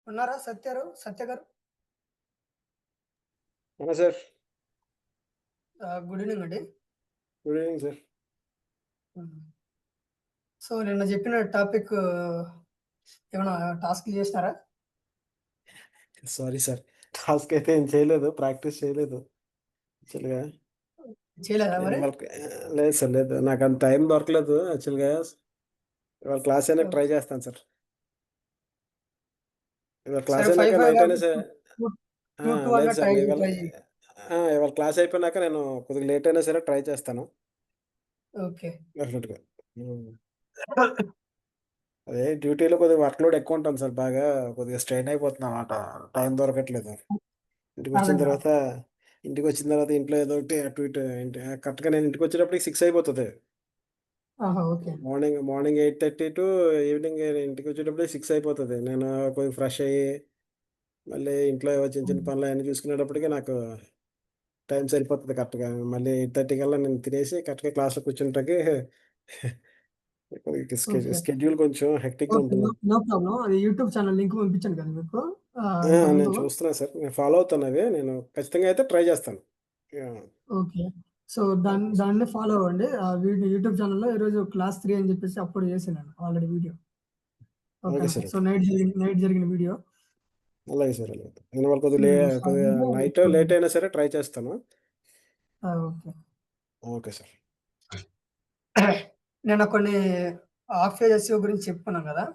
ఉన్నారా సత్య గారు? అవునా సార్. గుడ్ ఈవెనింగ్ అండి. Good evening sir. హ్మ్. సో, నిన్న జెప్పిన టాపిక్ ఏమన్నా టాస్క్‌లు జేసినారా? Sorry sir. టాస్క్ అయితే ఏం చేయలేదు. ప్రాక్టీస్ చేయలేదు యాక్చువల్‌గా. చేయలేదా నేను మరి? ఇవాళ లేదు సార్ లేదు. నాకంత టైం దొరకలేదు యాక్చువల్‌గా. ఇవాళ క్లాస్ అయినాక ఓకే. ట్రై చేస్తాను సార్. ఇవాళ సరే క్లాస్ 5, అయినాక 5 నైట్ అయినా గాదు. సరే 2, 2 లేదు అన్నా సార్. ట్రై నేను ఇవాళ ట్రై జెయి. ఇవాళ క్లాస్ అయిపోయినాక నేను కొద్దిగా లేట్ అయినా సరే ట్రై చేస్తాను ఓకే. డెఫినిట్‌గా. హ్మ్. అదే డ్యూటీలో కొద్దిగా వర్క్‌లోడ్ ఎక్కువుంటుంది సార్ బాగా. కొద్దిగా స్ట్రెయిన్ అయిపోతుందన్నమాట. టైం దొరకట్లేదు. ఇంటికొచ్చిన అర్థం కాదు. తర్వాత ఇంటికొచ్చిన తర్వాత ఇంట్లో ఏదో ఒకటి అటు ఇటు ఏంటి కరెక్ట్‌గా నేను ఇంటికొచ్చేటప్పటికి 6 అయిపోతది. ఆహా! ఓకే. మార్నింగ్ 8:30 టు ఈవినింగ్ ఇంటికొచ్చేటప్పటికి 6 అయిపోతది. నేను కొద్దిగా ఫ్రెష్ అయ్యి, మళ్ళీ ఇంట్లో ఏవో చిన్న చిన్న హ్మ్. పనులయన్నీ చూసుకునేటప్పటికి నాకు టైం సరిపోతది కరెక్ట్‌గా. మళ్ళీ 8:30 కల్లా నేను తినేసి కరెక్ట్‌గా క్లాస్‌లో కూర్చుంటాకి కొద్దిగా ఓకే. షెడ్యూల్ కొంచెం హెక్టిక్‌గా ఓకే. ఉంటుంది. No problem. అది యూట్యూబ్ ఛానల్ లింక్ పంపించాను కదా మీకు నేను ఇంతకుముందు. చూస్తున్నాను సార్. నేను ఫాలో అవుతానవి. నేను ఖచ్చితంగా అయితే ట్రై చేస్తాను. Yeah! Okay. So, okay sir. దాన్ని ఫాలో అవ్వండి. ఆ వీడియో యూట్యూబ్ ఛానెల్‌లో ఈరోజు క్లాస్ 3 అని జెప్పేసి అప్‌లోడ్ చేశాను ఆల్రెడీ వీడియో. ఓకే ఓకేనా? సార్. So, okay. నైట్ జరిగిన వీడియో. అలాగే సార్. అలాగే. నేను ఇవాళ సో, కొద్దిగా అందులో నైట్ లేట్ చూడండి. అయినా సరే ట్రై చేస్తాను. ఓకే. Okay sir. నిన్న కొన్ని హాఫ్ పేజ్ ఎస్ఈఓ గురించి చెప్పుకున్నాం గదా!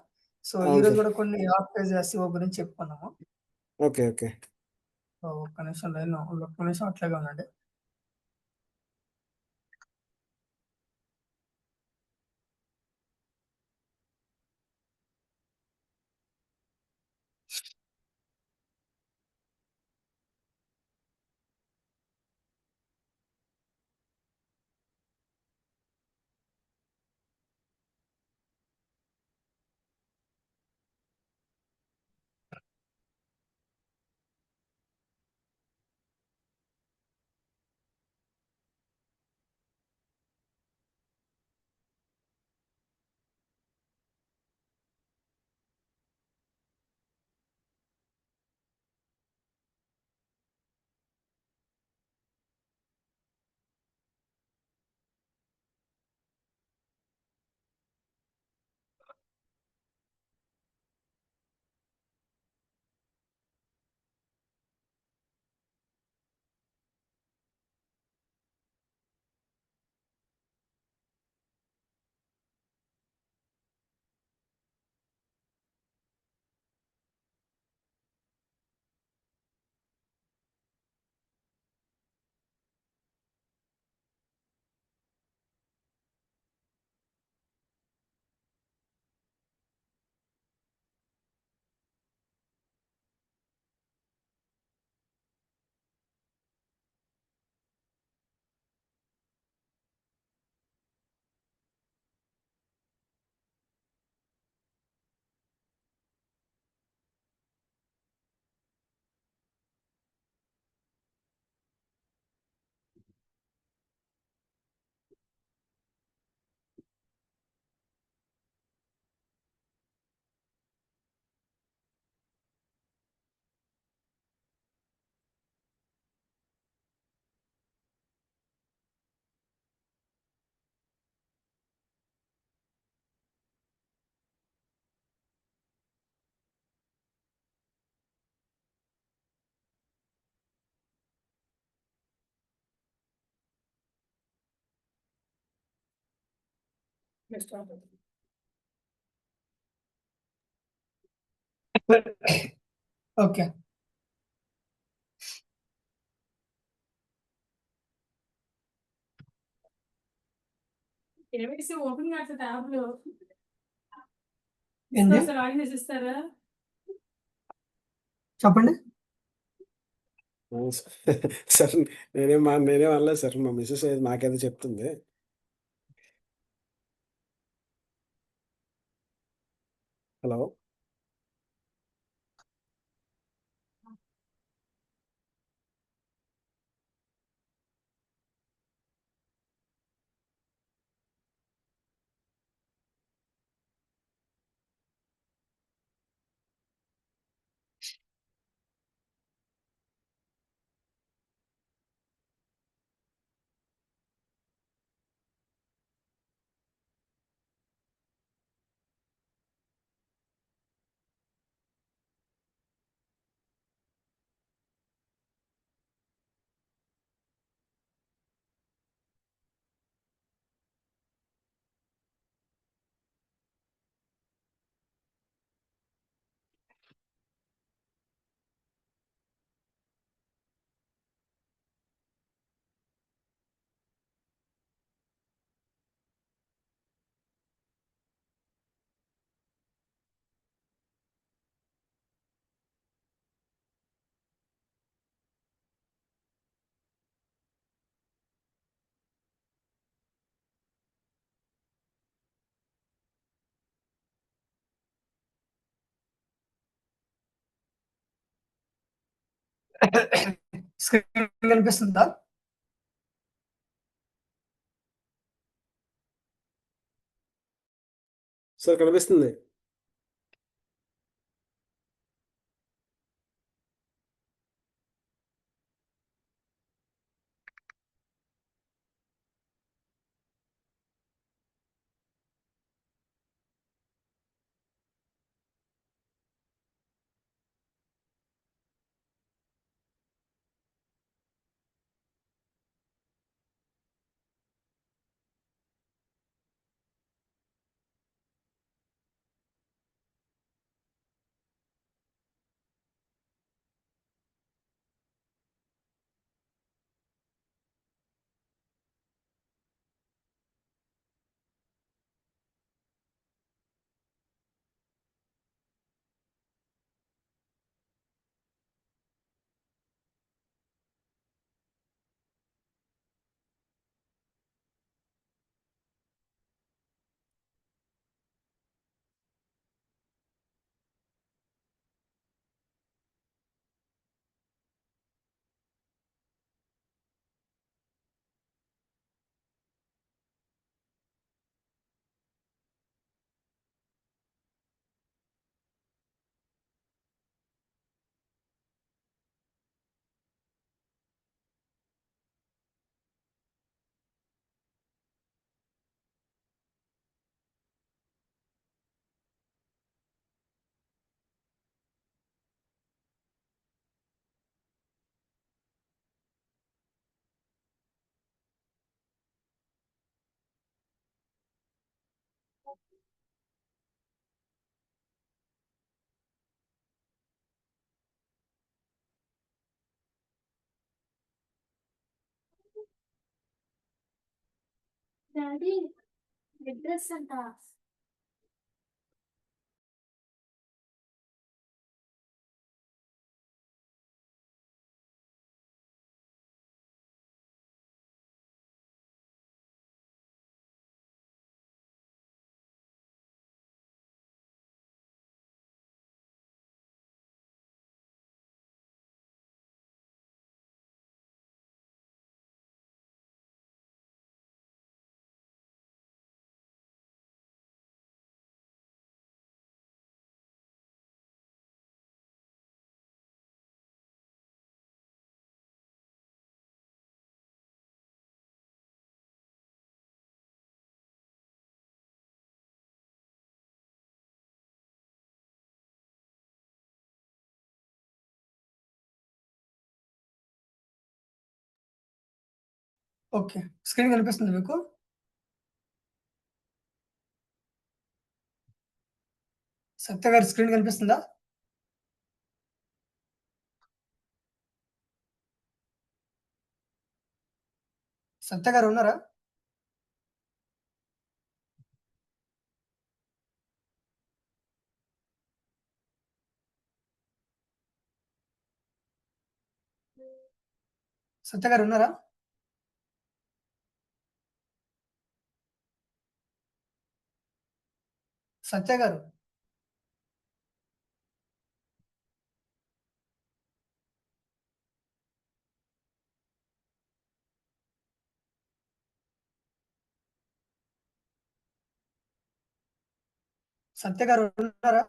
సో, అవును ఈరోజు సార్. గూడా కొన్ని హాఫ్ పేజ్ ఎస్ఈఓ గురించి చెప్పుకున్నాము. ఓకే. ఓకే. సో, ఒక్క నిమిషం అట్లాగే ఉండండి. ఓకే. కేవైసీ ఓపెన్ కావట్లేదు యాప్‌లో. ఏంది? ఒకసారి లాగిన్ చేసి ఇస్తారా? చెప్పండి. అవును సార్. సార్ నేనేం అనలేదు సార్. మా మిసెస్ నాకేదో చెప్తుంది. హలో! స్క్రీన్ కనిపిస్తుందా? సార్ కనిపిస్తుంది. డాడీ అడ్రస్ అంట. ఓకే. స్క్రీన్ కనిపిస్తుందా మీకు? సత్య గారి స్క్రీన్ కనిపిస్తుందా? సత్య గారు ఉన్నారా? సత్య గారు ఉన్నారా? సత్య గారు. సత్య గారు ఉన్నారా?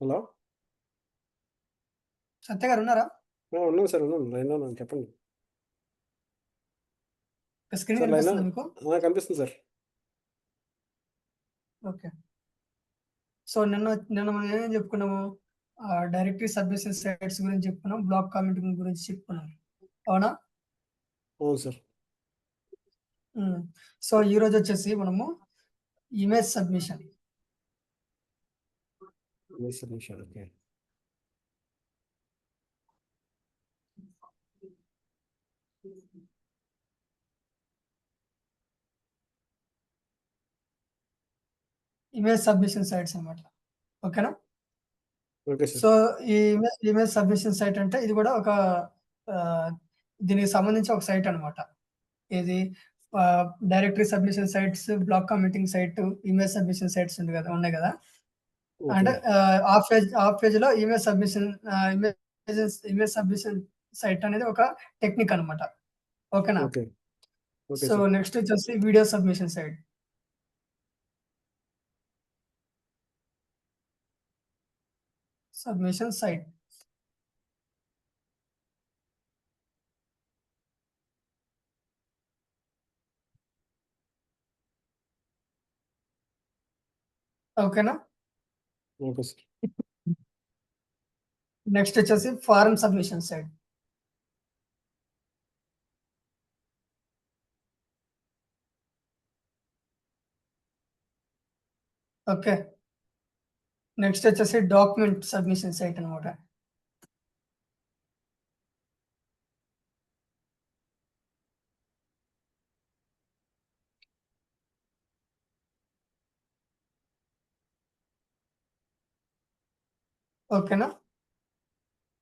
హలో. సత్య గారు ఉన్నారా? ఉన్నాను సార్, ఉన్నాను, లైన్లో ఉన్నాను, చెప్పండి స్క్రీన్ సార్. లైన్లో కనిపిస్తుందా మీకు? కనిపిస్తుంది సార్. ఓకే. సో నిన్న నిన్న మనం ఏమేం చెప్పుకున్నాము? డైరెక్టరీ సబ్మిషన్ సైట్స్ గురించి చెప్పుకున్నాం, బ్లాక్ కామెంటింగ్ గురించి చెప్పుకున్నాం, అవునా? అవును సార్. సో ఈ రోజు వచ్చేసి మనము image submission. Okay. Image submission sites అన్నమాట. ఓకేనా? Okay sir. సో ఈ ఇమేజ్ సబ్మిషన్ సైట్ అంటే ఇది కూడా ఒక దీనికి సంబంధించి ఒక సైట్ అనమాట. ఇది directory submission sites, blog commenting site, image submission sites ఉన్నాయి కదా. అంటే ఆఫ్ పేజ్లో ఇమేజ్ సబ్మిషన్ సైట్ అనేది ఒక టెక్నిక్ అనమాట. ఓకేనా. Okay. Okay so sir. Next వచ్చేసి video submission site. Submission site ఓకేనా. Okay sir. నెక్స్ట్ వచ్చేసి form submission site. Okay. Next వచ్చేసి డాక్యుమెంట్ సబ్మిషన్ సైట్ అనమాట. ఓకేనా.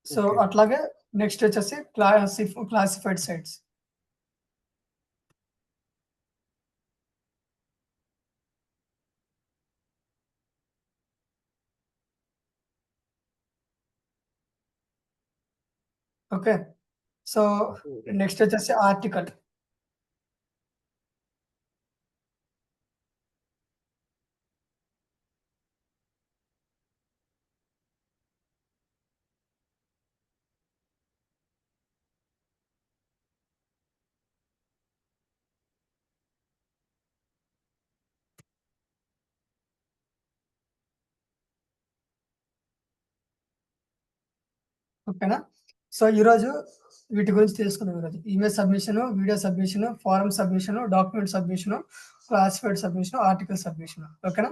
So okay. అట్లాగే నెక్స్ట్ వచ్చేసి classified sites. Okay. So next వచ్చేసి ఆర్టికల్. ఓకేనా. సో ఈరోజు వీటి గురించి తెలుసుకుందాం. ఈరోజు image submission, video submission, form submission, document submission, classified submission, article submission. ఓకేనా.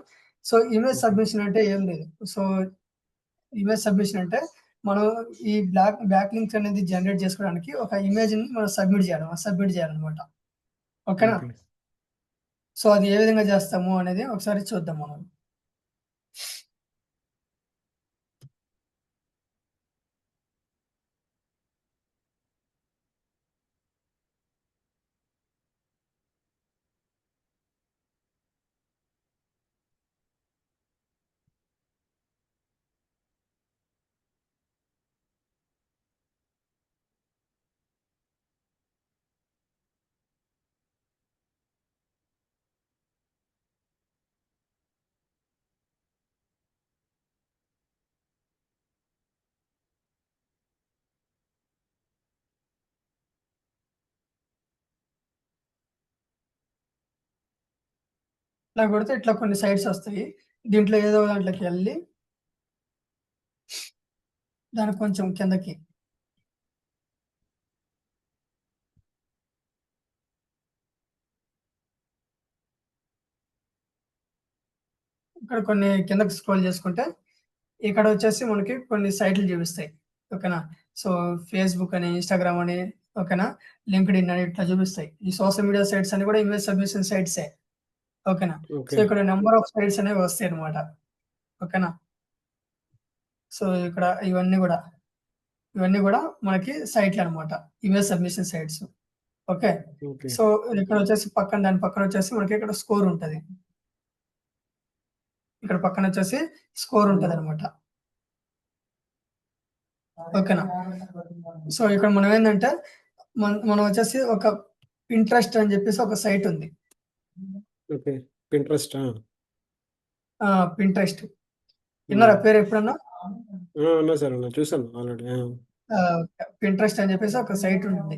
సో ఇమేజ్ సబ్మిషన్ అంటే ఏం లేదు. సో ఇమేజ్ సబ్మిషన్ అంటే మనం ఈ బ్యాక్ లింక్స్ అనేది జనరేట్ చేసుకోవడానికి ఒక ఇమేజ్ ని మనం సబ్మిట్ చేయాలన్నమాట. ఓకేనా. ఓకే. సో అది ఏ విధంగా చేస్తాము అనేది ఒకసారి చూద్దాం మనం. ఇట్లా కొడితే ఇట్లా కొన్ని సైట్స్ వస్తాయి. దీంట్లో ఏదో దాంట్లోకి వెళ్ళి దానికి కొంచెం కిందకి ఇక్కడ కొన్ని కిందకి స్క్రోల్ చేసుకుంటే ఇక్కడ వచ్చేసి మనకి కొన్ని సైట్లు చూపిస్తాయి. ఓకేనా. సో ఫేస్బుక్ అని, ఇన్స్టాగ్రామ్ అని, ఓకేనా, లింక్డ్ఇన్ అని ఇట్లా చూపిస్తాయి. ఈ సోషల్ మీడియా సైట్స్ అని కూడా ఇమేజ్ సబ్మిషన్ సైట్సే. ఓకేనా. So okay. ఇక్కడ నెంబర్ ఆఫ్ సైట్స్ అనేవి వస్తాయి అనమాట. ఓకేనా. సో ఇక్కడ ఇవన్నీ కూడా మనకి సైట్లు అనమాట, image submission sites. Okay. Okay. So ఇక్కడ వచ్చేసి దాని పక్కన వచ్చేసి మనకి ఇక్కడ స్కోర్ ఉంటది. ఇక్కడ పక్కన వచ్చేసి స్కోర్ ఉంటది అనమాట. ఓకేనా. సో ఇక్కడ మనం ఏంటంటే మనం వచ్చేసి ఒక పింట్రెస్ట్ అని చెప్పేసి ఒక సైట్ ఉంది. ఓకే. పింట్రెస్ట్. పింట్రెస్ట్ విన్నారా పేరు ఎప్పుడన్నా? ఉన్నా సార్, ఉన్నా, చూసాను ఆల్రెడీ. పింట్రెస్ట్ అని చెప్పేసి ఒక సైట్ ఉంటుంది.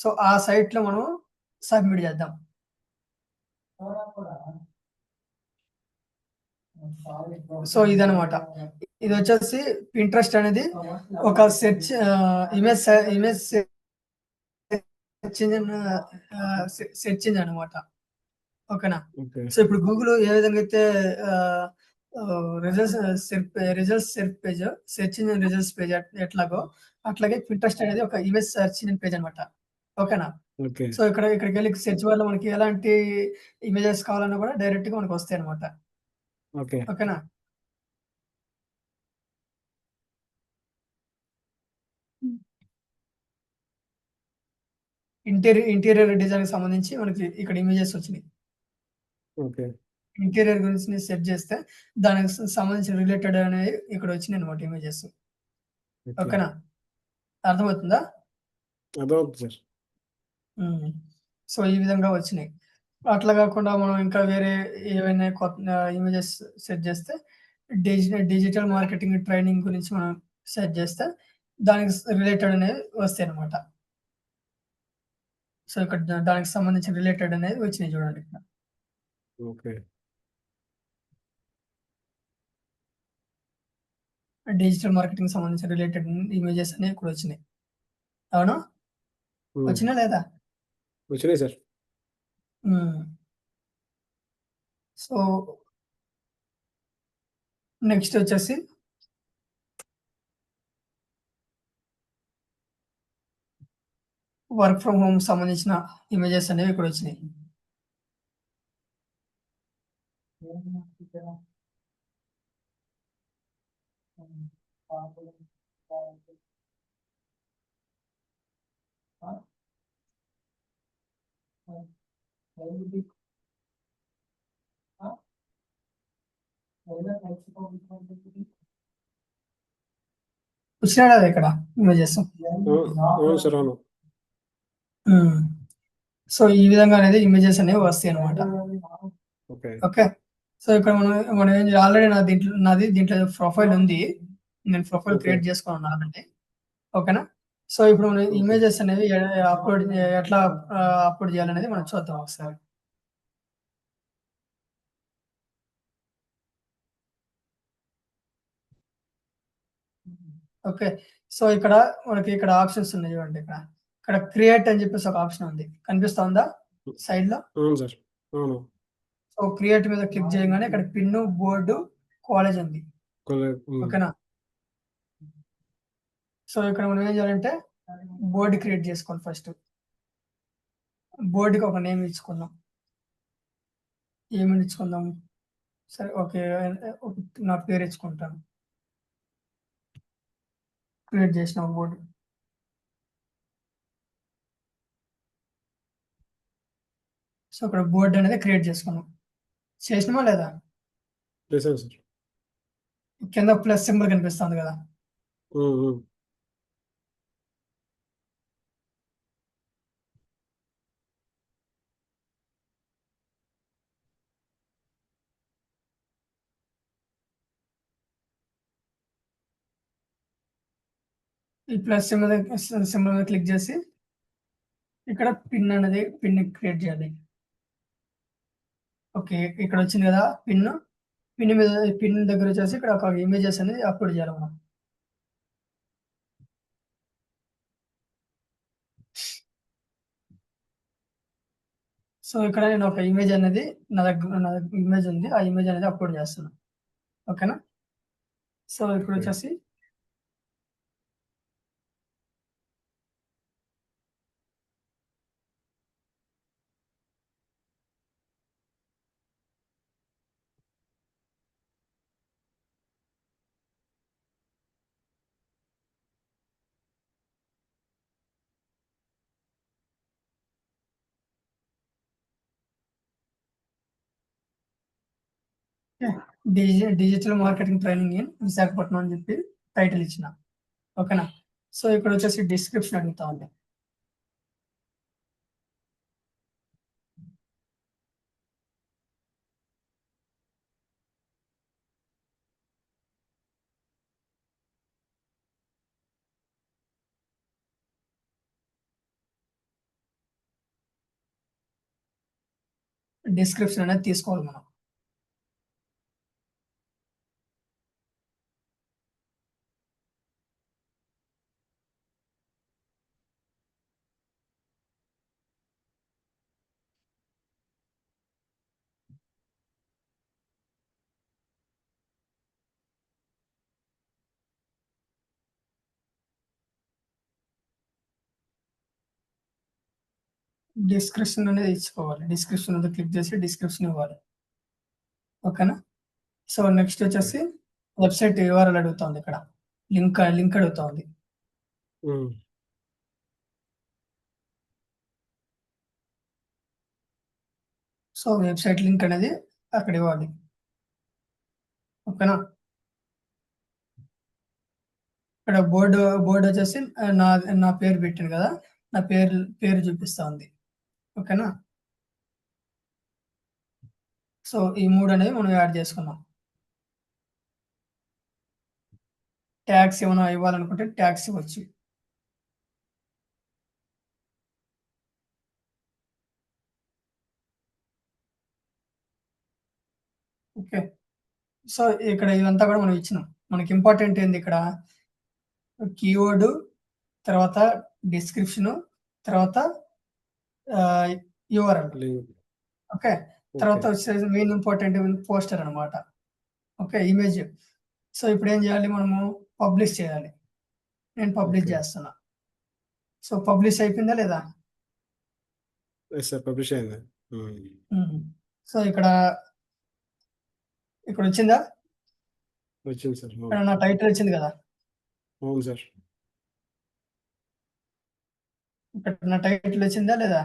సో ఆ సైట్ లో మనం సబ్మిట్ చేద్దాం. సో ఇదనమాట. ఇది వచ్చేసి పింట్రెస్ట్ అనేది ఒక ఇమేజ్ సెర్చ్ ఇంజిన్ అనమాట. ఓకేనా. ఓకే. సో ఇప్పుడు గూగుల్ ఏ విధంగా అయితే results search engine results page ఎట్లాగో అట్లాగే పింట్రెస్ట్ అనేది ఒక ఇమేజ్ సెర్చ్ ఇంజిన్ పేజ్ అనమాట. ఓకేనా. ఓకే. సో ఇక్కడికి వెళ్ళి సెర్చ్ వల్ల మనకి ఎలాంటి ఇమేజెస్ కావాలన్నా కూడా డైరెక్ట్ గా మనకు వస్తాయి అనమాట. ఓకే. ఓకేనా. ఇంటీరియర్ డిజైన్కి సంబంధించి మనకి ఇక్కడ ఇమేజెస్ వచ్చినాయి. ఓకే. ఇంటీరియర్ గురించి సెట్ చేస్తే దానికి సంబంధించిన రిలేటెడ్ అనేవి ఇక్కడ వచ్చినాయి అనమాట ఇమేజెస్. ఓకే. ఓకేనా, అర్థమవుతుందా? అర్థమవుతుంది సార్. సో ఈ విధంగా వచ్చినాయి. అట్లా కాకుండా మనం ఇంకా వేరే ఏవైనా కొత్త ఇమేజెస్ సెట్ చేస్తే డిజిటల్ మార్కెటింగ్ ట్రైనింగ్ గురించి మనం సెట్ చేస్తే దానికి రిలేటెడ్ అనేవి వస్తాయి అనమాట. సో ఇక్కడ దానికి సంబంధించిన రిలేటెడ్ అనేది వచ్చినాయి చూడండి ఇక్కడ. ఓకే. డిజిటల్ మార్కెటింగ్ సంబంధించిన రిలేటెడ్ ఇమేజెస్ అనేవి ఇక్కడ వచ్చినాయి. అవునా, వచ్చినా లేదా? వచ్చినాయి సార్. సో నెక్స్ట్ వచ్చేసి వర్క్ ఫ్రమ్ హోమ్ సంబంధించిన ఇమేజెస్ అనేవి ఇక్కడ వచ్చినాయి. వచ్చినా కదా ఇక్కడ ఇమేజెస్? అవును సార్, అవును. సో ఈ విధంగా అనేది ఇమేజెస్ అనేవి వస్తాయి అనమాట. ఓకే. ఓకే, సో ఇక్కడ మనం ఏం ఆల్రెడీ నాది దీంట్లో ప్రొఫైల్ ఉంది. నేను ప్రొఫైల్ క్రియేట్ చేసుకున్నాను ఆల్రెడీ. ఓకేనా, సో ఇప్పుడు మనం ఇమేజెస్ అనేవి ఎట్లా అప్లోడ్ చేయాలనేది మనం చూద్దాం ఒకసారి. ఓకే, సో ఇక్కడ మనకి ఇక్కడ ఆప్షన్స్ ఉన్నాయి చూడండి. ఇక్కడ క్రియేట్ అని చెప్పేసి ఒక ఆప్షన్ ఉంది, కనిపిస్తుందా సైడ్ లో? అవును సార్, అవును. సో క్రియేట్ మీద క్లిక్ చేయగానే ఇక్కడ పిన్, బోర్డు, కాలేజ్ ఉంది. ఓకేనా, సో ఇక్కడ మనం ఏం చేయాలంటే బోర్డు క్రియేట్ చేసుకోవాలి. ఫస్ట్ బోర్డుకి ఒక నేమ్ ఇచ్చుకుందాం. ఏమని ఇచ్చుకుందాం? సరే, ఓకే, నా పేరు ఇచ్చుకుంటాను. క్రియేట్ చేసిన బోర్డు. సో ఇక్కడ బోర్డు అనేది క్రియేట్ చేసుకున్నాం. చేసినామా లేదా? చేశాను సార్. కింద ప్లస్ సింబల్ కనిపిస్తుంది కదా? ఈ ప్లస్ సింబల్ మీద క్లిక్ చేసి ఇక్కడ పిన్ క్రియేట్ చేయాలి. ఓకే, ఇక్కడ వచ్చింది కదా పిన్ మీద, పిన్ దగ్గర వచ్చేసి ఇక్కడ ఒక ఇమేజెస్ అనేది అప్లోడ్ చేయాలి మనం. సో ఇక్కడ నేను ఒక ఇమేజ్ అనేది నా దగ్గర ఇమేజ్ ఉంది, ఆ ఇమేజ్ అనేది అప్లోడ్ చేస్తున్నాను. ఓకేనా, సో ఇప్పుడు వచ్చేసి digital marketing training in Visakhapatnam అని చెప్పి టైటిల్ ఇచ్చిన. ఓకేనా, సో ఇక్కడ వచ్చేసి డిస్క్రిప్షన్ అడుగుతా ఉంది. డిస్క్రిప్షన్ అనేది తీసుకోవాలి మనం. డిస్క్రిప్షన్ అనేది ఇచ్చుకోవాలి. డిస్క్రిప్షన్ అనేది క్లిక్ చేసి డిస్క్రిప్షన్ ఇవ్వాలి. ఓకేనా, సో నెక్స్ట్ వచ్చేసి వెబ్సైట్ URL అడుగుతుంది. ఇక్కడ లింక్ అడుగుతుంది. సో వెబ్సైట్ లింక్ అనేది అక్కడ ఇవ్వాలి. ఓకేనా? ఇక్కడ బోర్డు వచ్చేసి నా పేరు పెట్టాను కదా, నా పేరు చూపిస్తా ఉంది. ఓకేనా? సో ఈ 3 అనేవి మనం యాడ్ చేసుకున్నాం. ట్యాగ్స్ ఏమైనా ఇవ్వాలనుకుంటే ట్యాగ్స్ ఇవ్వచ్చు. ఓకే. సో ఇక్కడ ఇదంతా కూడా మనం ఇచ్చినాం. మనకి ఇంపార్టెంట్ ఏంది ఇక్కడ? కీవర్డ్, తర్వాత డిస్క్రిప్షన్, తర్వాత యూఆర్ఎల్. లింక్. ఓకే. తర్వాత ఓకే. వచ్చేసి మెయిన్ ఇంపార్టెంట్ పోస్టర్ అన్నమాట. ఓకే. ఇమేజ్. సో ఇప్పుడు ఏం చేయాలి మనము? పబ్లిష్ చేయాలి. నేను పబ్లిష్ ఓకే. చేస్తున్నా. సో పబ్లిష్ అయిపోయిందా లేదా? ఎస్ సార్, పబ్లిష్ అయింది. సో ఇక్కడ వచ్చిందా? వచ్చింది సార్. ఇక్కడ నా టైటిల్ వచ్చింది కదా, అవును సార్. ఇక్కడ నా టైటిల్ వచ్చిందా లేదా?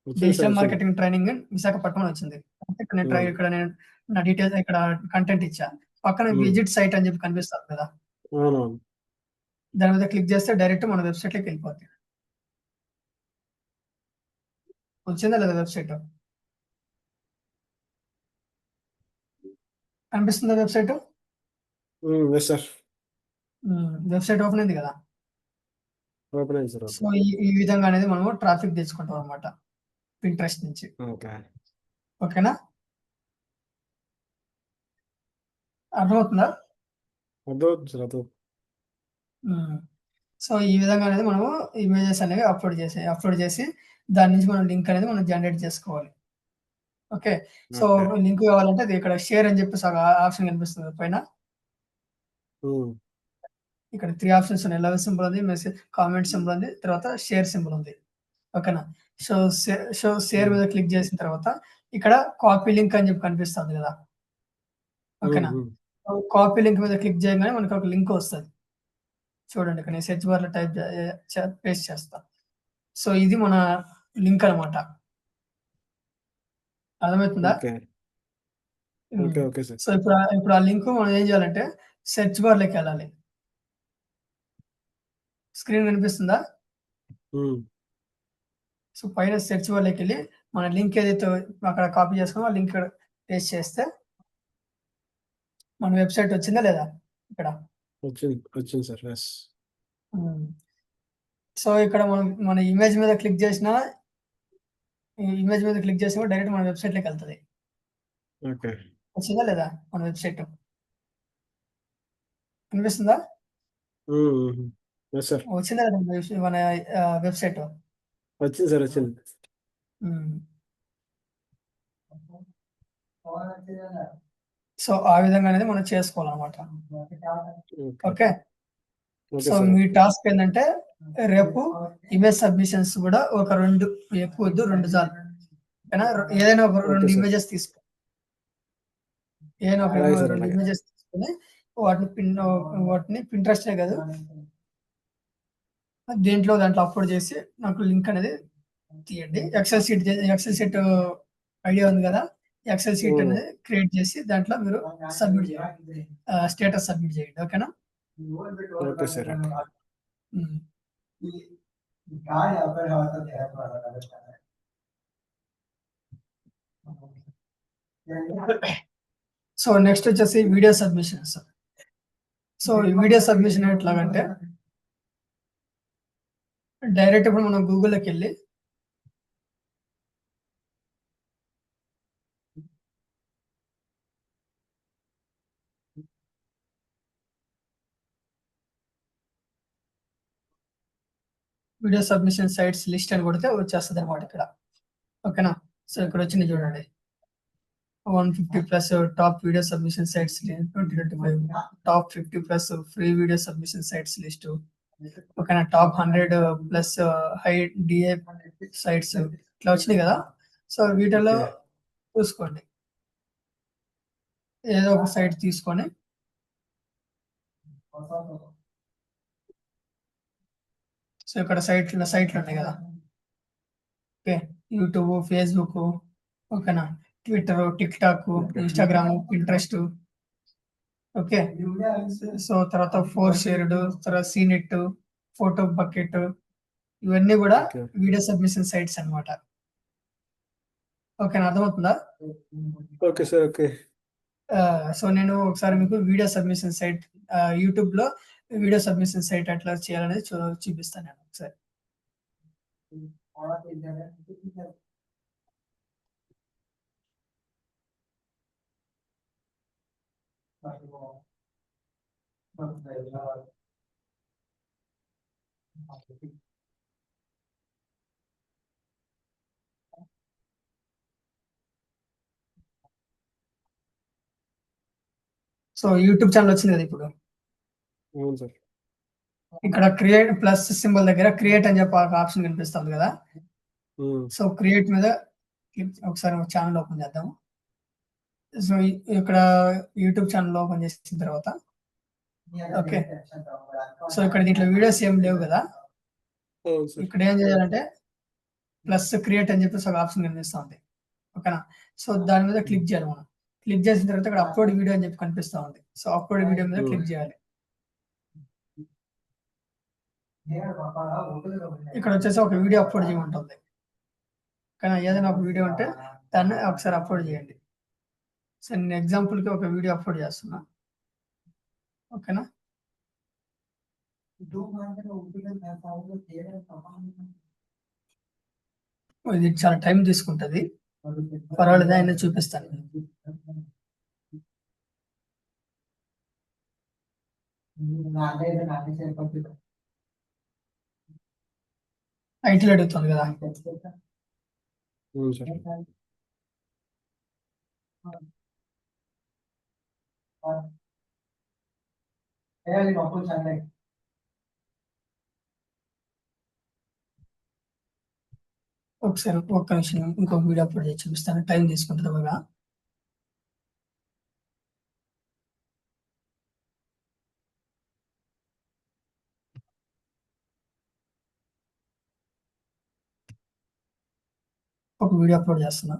వచ్చింది సార్. డిజిటల్ వచ్చింది. మార్కెటింగ్ ట్రైనింగ్ ఇన్ విశాఖపట్నం వచ్చింది. ఇక్కడ నేను అవును. ఇక్కడ నేను నా డీటెయిల్స్ ఇక్కడ కంటెంట్ ఇచ్చా. పక్కన విజిట్ సైట్ అని చెప్పి కనిపిస్తుంది కదా, అవునవును. దాని మీద క్లిక్ చేస్తే డైరెక్ట్ మన వెబ్సైట్ లోకి వెళ్ళిపోతుంది. వచ్చిందా లేదా వెబ్సైట్? కనిపిస్తుందా website? Yes sir. Website open అయింది కదా. ఓపెన్ అయింది సార్. సో ఈ విధంగా అనేది మనము ట్రాఫిక్ తెచ్చుకుంటాం అనమాట పింట్రెస్ట్ నుంచి. ఓకే. ఓకేనా? అర్థమవుతుందా? అర్థమవుతుంది సార్. అర్థం. సో ఈ విధంగా అనేది మనము ఇమేజెస్ అనేవి అప్లోడ్ చేసి దాని నుంచి మనం లింక్ అనేది మనం జనరేట్ చేసుకోవాలి. ఓకే. So okay. లింక్ కావాలంటే అది ఇక్కడ షేర్ అని చెప్పేసి ఒక ఆప్షన్ కనిపిస్తుంది పైన. ఇక్కడ 3 ఆప్షన్స్ ఉన్నాయి. లవ్ సింబల్ ఉంది, మెసేజ్ కామెంట్ సింబల్ ఉంది, తర్వాత షేర్ సింబల్ ఉంది. ఓకేనా? సో షేర్ మీద క్లిక్ చేసిన తర్వాత ఇక్కడ కాపీ లింక్ అని చెప్పి కనిపిస్తుంది కదా. ఓకేనా? కాపీ లింక్ మీద క్లిక్ చేయగానే మనకు ఒక లింక్ వస్తుంది. చూడండి, ఇక్కడ నేను సెర్చ్ బార్ లో పేస్ట్ చేస్తా. సో ఇది మన లింక్ అనమాట. అర్థమవుతుందా? Okay. Okay. Okay sir. So ఇప్పుడు ఆ లింక్ మనం ఏం చేయాలంటే సెర్చ్ బార్ లోకి వెళ్ళాలి. స్క్రీన్ కనిపిస్తుందా? సో పైన సెర్చ్ బార్ లోకి వెళ్ళి మన లింక్ ఏదైతే అక్కడ కాపీ చేసుకున్నామో ఆ లింక్ పేస్ట్ చేస్తే మన వెబ్సైట్ వచ్చిందా లేదా? ఇక్కడ వచ్చింది సార్. ఎస్. సో ఇక్కడ మన ఇమేజ్ మీద క్లిక్ చేసినా డైరెక్ట్ మన వెబ్సైట్ లోకి వెళ్తుంది. ఓకే. వచ్చిందా లేదా మన వెబ్సైట్? కనిపిస్తుందా? Yes sir. వచ్చిందా లేదా మన వెబ్సైట్? వచ్చింది సార్. వచ్చింది. సో ఆ విధంగా అనేది మనం చేసుకోవాలన్నమాట. ఓకే. Okay so sir. మీ టాస్క్ ఏంటంటే రేపు ఇమేజ్ సబ్మిషన్స్ కూడా ఒక 2 ఎక్కువ వద్దు, 2 చాలు. ఓకేనా? ఏదైనా ఒక 2 సార్. ఇమేజెస్ తీసుకో. ఏదైనా ఒక అలాగే సార్. 2 అలాగే. ఇమేజెస్ తీసుకొని వాటిని పింట్రెస్టే కాదు, దాంట్లో అప్లోడ్ చేసి నాకు లింక్ అనేది తీయండి. ఎక్సెల్ షీట్ ఐడియా ఉంది కదా, ఎక్సెల్ షీట్ అనేది క్రియేట్ చేసి దాంట్లో మీరు సబ్మిట్ చేయండి, స్టేటస్ సబ్మిట్ చేయండి. ఓకేనా? Okay sir. సో నెక్స్ట్ వచ్చేసి వీడియో సబ్మిషన్స్. సో ఈ వీడియో సబ్మిషన్ ఎట్లాగంటే డైరెక్ట్ ఇప్పుడు మనం గూగుల్లోకి వెళ్ళి వీడియో సబ్మిషన్ సైట్స్ లిస్ట్ అని కొడితే వచ్చేస్తుంది అనమాట ఇక్కడ. ఓకేనా? సో ఇక్కడ వచ్చింది చూడండి, 150+ top video submission sites 2025, top 50+ free video submission sites list. ఓకేనా? టాప్ 100+ హై డిఏ సైట్స్ ఇట్లా వచ్చినాయి కదా. సో వీటిలో చూసుకోండి, ఏదో ఒక సైట్ తీసుకొని సో ఇక్కడ సైట్లు ఉన్నాయి కదా. ఓకే, యూట్యూబ్, ఫేస్బుక్, ఓకేనా? Twitter, TikTok, Instagram, Pinterest. Okay. So తర్వాత ఫోర్ షేర్డ్, తర్వాత సీనెట్, ఫోటో బకెట్ ఇవన్నీ కూడా ఓకే. వీడియో సబ్మిషన్ సైట్స్ అన్నమాట. ఓకేనా? అర్థమవుతుందా? Okay sir. ఓకే. సో నేను ఒకసారి మీకు వీడియో సబ్మిషన్ సైట్ యూట్యూబ్‌లో వీడియో సబ్మిషన్ సైట్ ఎట్లా చేయాలనేది చూపిస్తాను నేను ఒకసారి. సో యూట్యూబ్ ఛానెల్ వచ్చింది కదా ఇప్పుడు. అవును సార్. ఇక్కడ క్రియేట్ ప్లస్ సింబల్ దగ్గర క్రియేట్ అని చెప్పి ఒక ఆప్షన్ కనిపిస్తుంది కదా. హ్మ్. సో క్రియేట్ మీద ఒకసారి ఛానల్ ఓపెన్ చేద్దాము. సో ఇక్కడ యూట్యూబ్ ఛానల్ ఓపెన్ చేసిన తర్వాత ఓకే. సో ఇక్కడ దీంట్లో వీడియోస్ ఏం లేవు కదా. అవును సార్. ఇక్కడ ఏం చేయాలంటే ప్లస్ క్రియేట్ అని చెప్పేసి ఒక ఆప్షన్ కనిపిస్తుంది. ఓకేనా? సో దాని మీద క్లిక్ చేయాలి మనం. క్లిక్ చేసిన తర్వాత ఇక్కడ అప్లోడ్ వీడియో అని చెప్పి కనిపిస్తా ఉంది. సో అప్లోడ్ వీడియో మీద క్లిక్ చేయాలి. ఇక్కడ వచ్చేసి ఒక వీడియో అప్లోడ్ చేయమంటుంది. కానీ ఏదైనా ఒక వీడియో ఉంటే దాన్ని ఒకసారి అప్లోడ్ చేయండి. సో నేను ఎగ్జాంపుల్‌కి ఒక వీడియో అప్లోడ్ చేస్తున్నా. ఓకేనా? ఇది చాలా టైం తీసుకుంటది. పర్వాలేదు అయినా చూపిస్తాను. టైటిల్ అడుగుతుంది కదా. అవును సార్. ఒకసారి ఒక్క నిమిషం ఇంకొక వీడియో అప్లోడ్ చేసి చూపిస్తాను. టైం తీసుకుంటది బాగా. ఒక వీడియో అప్లోడ్ చేస్తున్నా.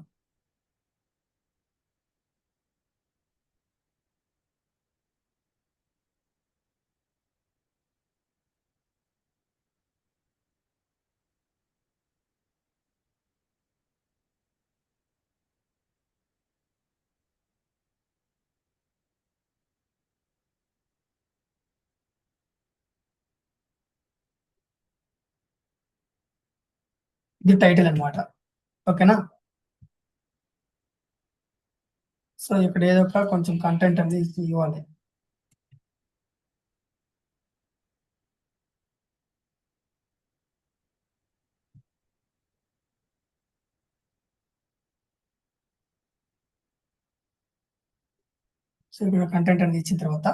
ఇది టైటిల్ అన్నమాట. ఓకేనా? సో ఇక్కడ ఏదో ఒక కొంచెం కంటెంట్ అనేది ఇవ్వాలి. సో ఇక్కడ కంటెంట్ అనేది ఇచ్చిన తర్వాత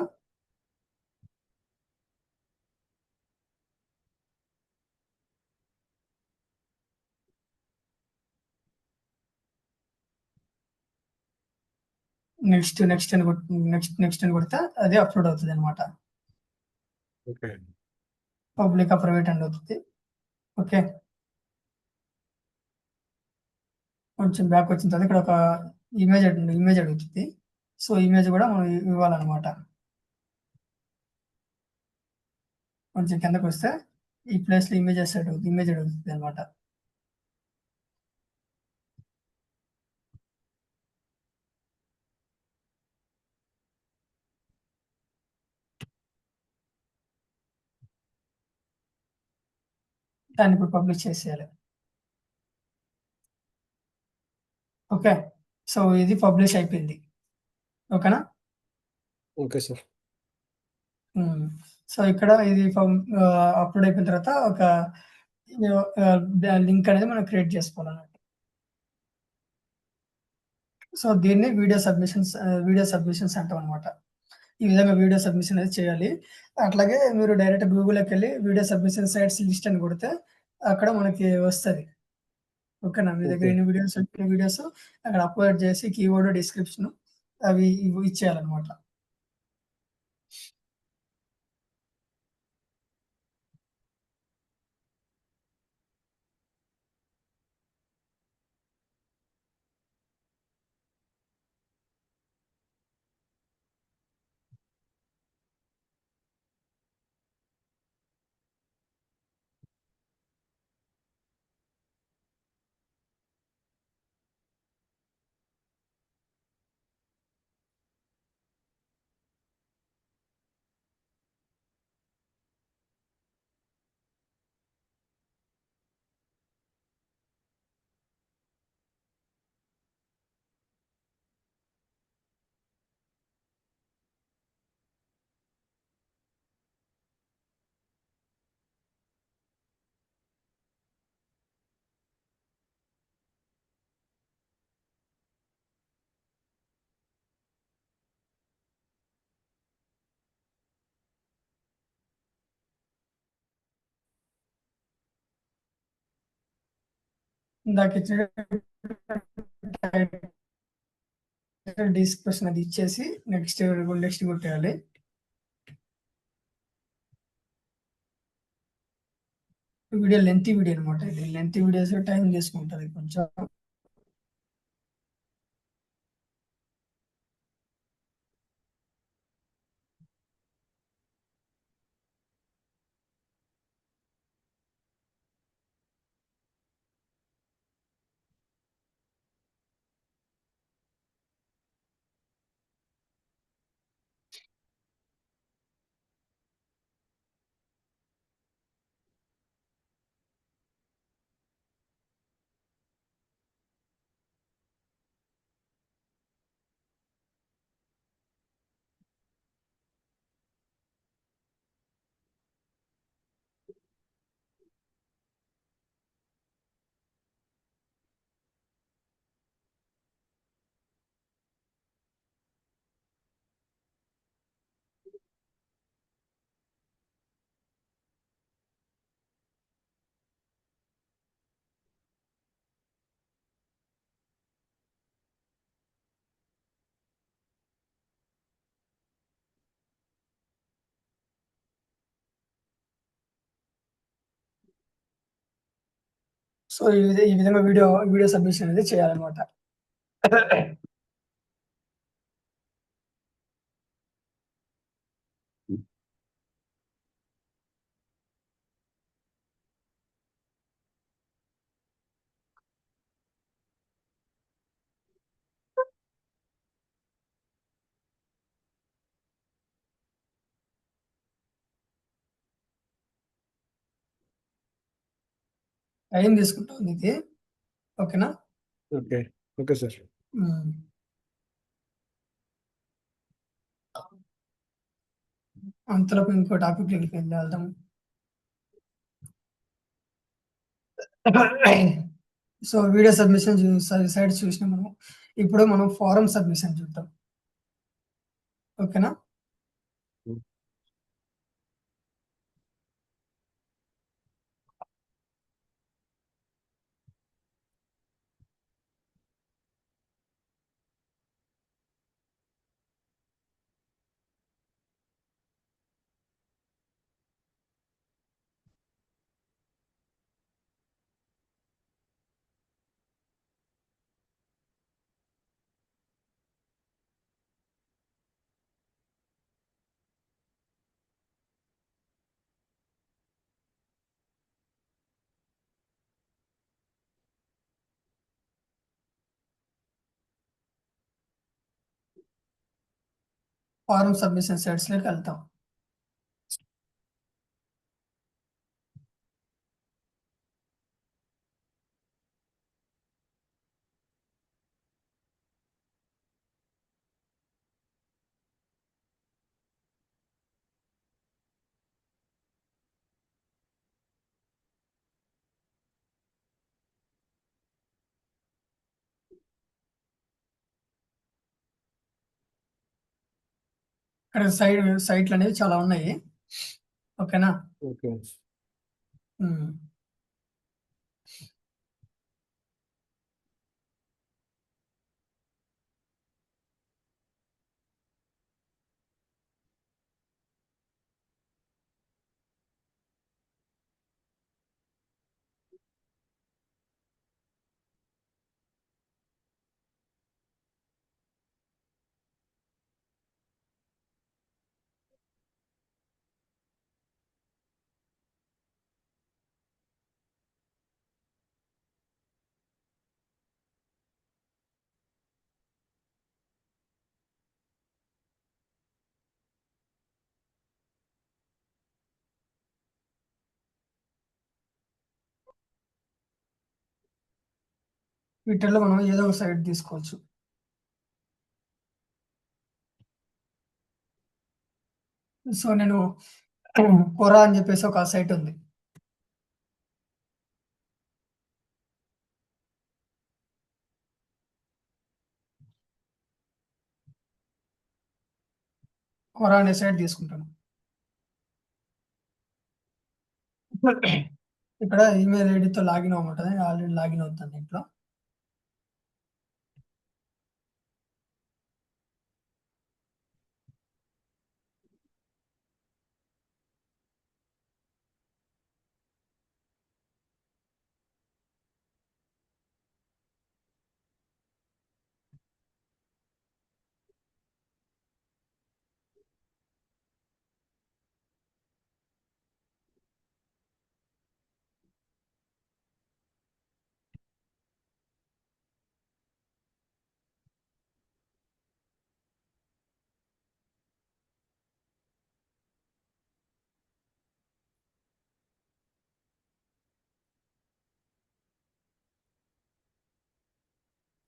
నెక్స్ట్ నెక్స్ట్ అని కొడితే అది అప్లోడ్ అవుతుంది అనమాట. ఓకే. పబ్లిక్ ప్రైవేట్ అని అవుతుంది. ఓకే. కొంచెం బ్యాక్ వచ్చిన తర్వాత ఇక్కడ ఒక ఇమేజ్ అడుగుతుంది. సో ఇమేజ్ కూడా మనం ఇవ్వాలన్నమాట. కొంచెం కిందకు వస్తే ఈ ప్లేస్‌లో ఇమేజ్ అడుగుతుంది అనమాట. దాన్ని ఇప్పుడు పబ్లిష్ చేసేయాలి. ఓకే. సో ఇది పబ్లిష్ అయిపోయింది. ఓకేనా? Okay sir. సో ఇక్కడ ఇది అప్లోడ్ అయిపోయిన తర్వాత ఒక లింక్ అనేది మనం క్రియేట్ చేసుకోవాలన్నమాట. సో దీన్ని వీడియో సబ్మిషన్స్ అంటాం అనమాట. ఈ విధంగా వీడియో సబ్మిషన్ అనేది చేయాలి. అట్లాగే మీరు డైరెక్ట్ గూగుల్‌లోకెళ్ళి వీడియో సబ్మిషన్ సైట్స్ లిస్ట్ అని కొడితే అక్కడ మనకి వస్తది. ఓకేనా? మీ దగ్గర ఓకే. ఎన్ని వీడియోస్ ఉంటే వీడియోస్ అక్కడ అప్లోడ్ చేసి కీవర్డ్, డిస్క్రిప్షన్ అవి ఇచ్చేయాలన్నమాట. ఇందాక ఇచ్చిన డిస్క్రిప్షన్ అది ఇచ్చేసి నెక్స్ట్ కొట్టేయాలి. వీడియో లెంతీ వీడియో అనమాట. ఇది లెంతీ వీడియోస్ టైం తీసుకుంటుంది కొంచెం. సో ఈ విధంగా వీడియో సబ్మిషన్ అనేది చేయాలన్నమాట. టైం తీసుకుంటుంది ఇది. ఓకేనా? ఓకే. Okay sir. అంతలోపు ఇంకో టాపిక్‌లోకి వెళ్దాం. సో వీడియో సబ్మిషన్ సైడ్ చూసినాం మనం. ఇప్పుడు మనం ఫారం సబ్మిషన్ చూద్దాం. ఓకేనా? ఫారం సబ్మిషన్ సైట్స్‌లోకి వెళ్తాం. ఇక్కడ సైట్లు అనేవి చాలా ఉన్నాయి. ఓకేనా? ఓకే. హ్మ్. వీటిల్లో మనం ఏదో ఒక సైట్ తీసుకోవచ్చు. సో నేను కొరా అని చెప్పేసి ఒక సైట్ ఉంది. కొరా అనే సైట్ తీసుకుంటాను. ఇక్కడ ఈమెయిల్ ఐడితో లాగిన్ అవ్వమంటుంది. ఆల్రెడీ లాగిన్ అవుతాను దీంట్లో.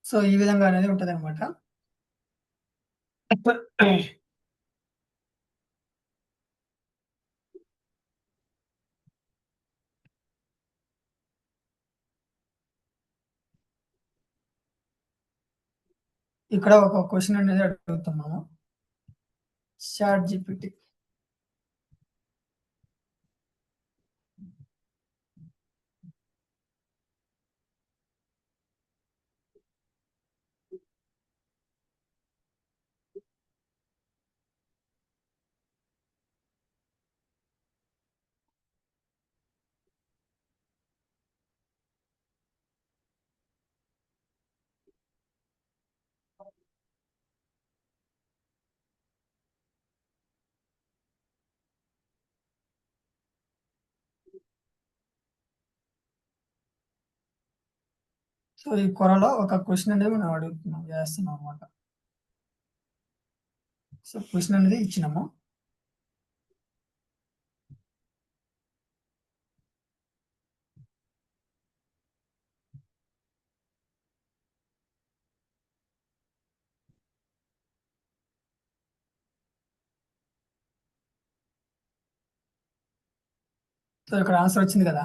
సో ఈ విధంగా అనేది ఉంటదనమాట. ఇక్కడ ఒక క్వెషన్ అనేది అడుగుతున్నాము. Chat GPT. సో ఈ కొరలో ఒక క్వెషన్ అనేది మనం వేస్తున్నాం అనమాట. సో క్వెషన్ అనేది ఇచ్చినాము. సో ఇక్కడ ఆన్సర్ వచ్చింది కదా.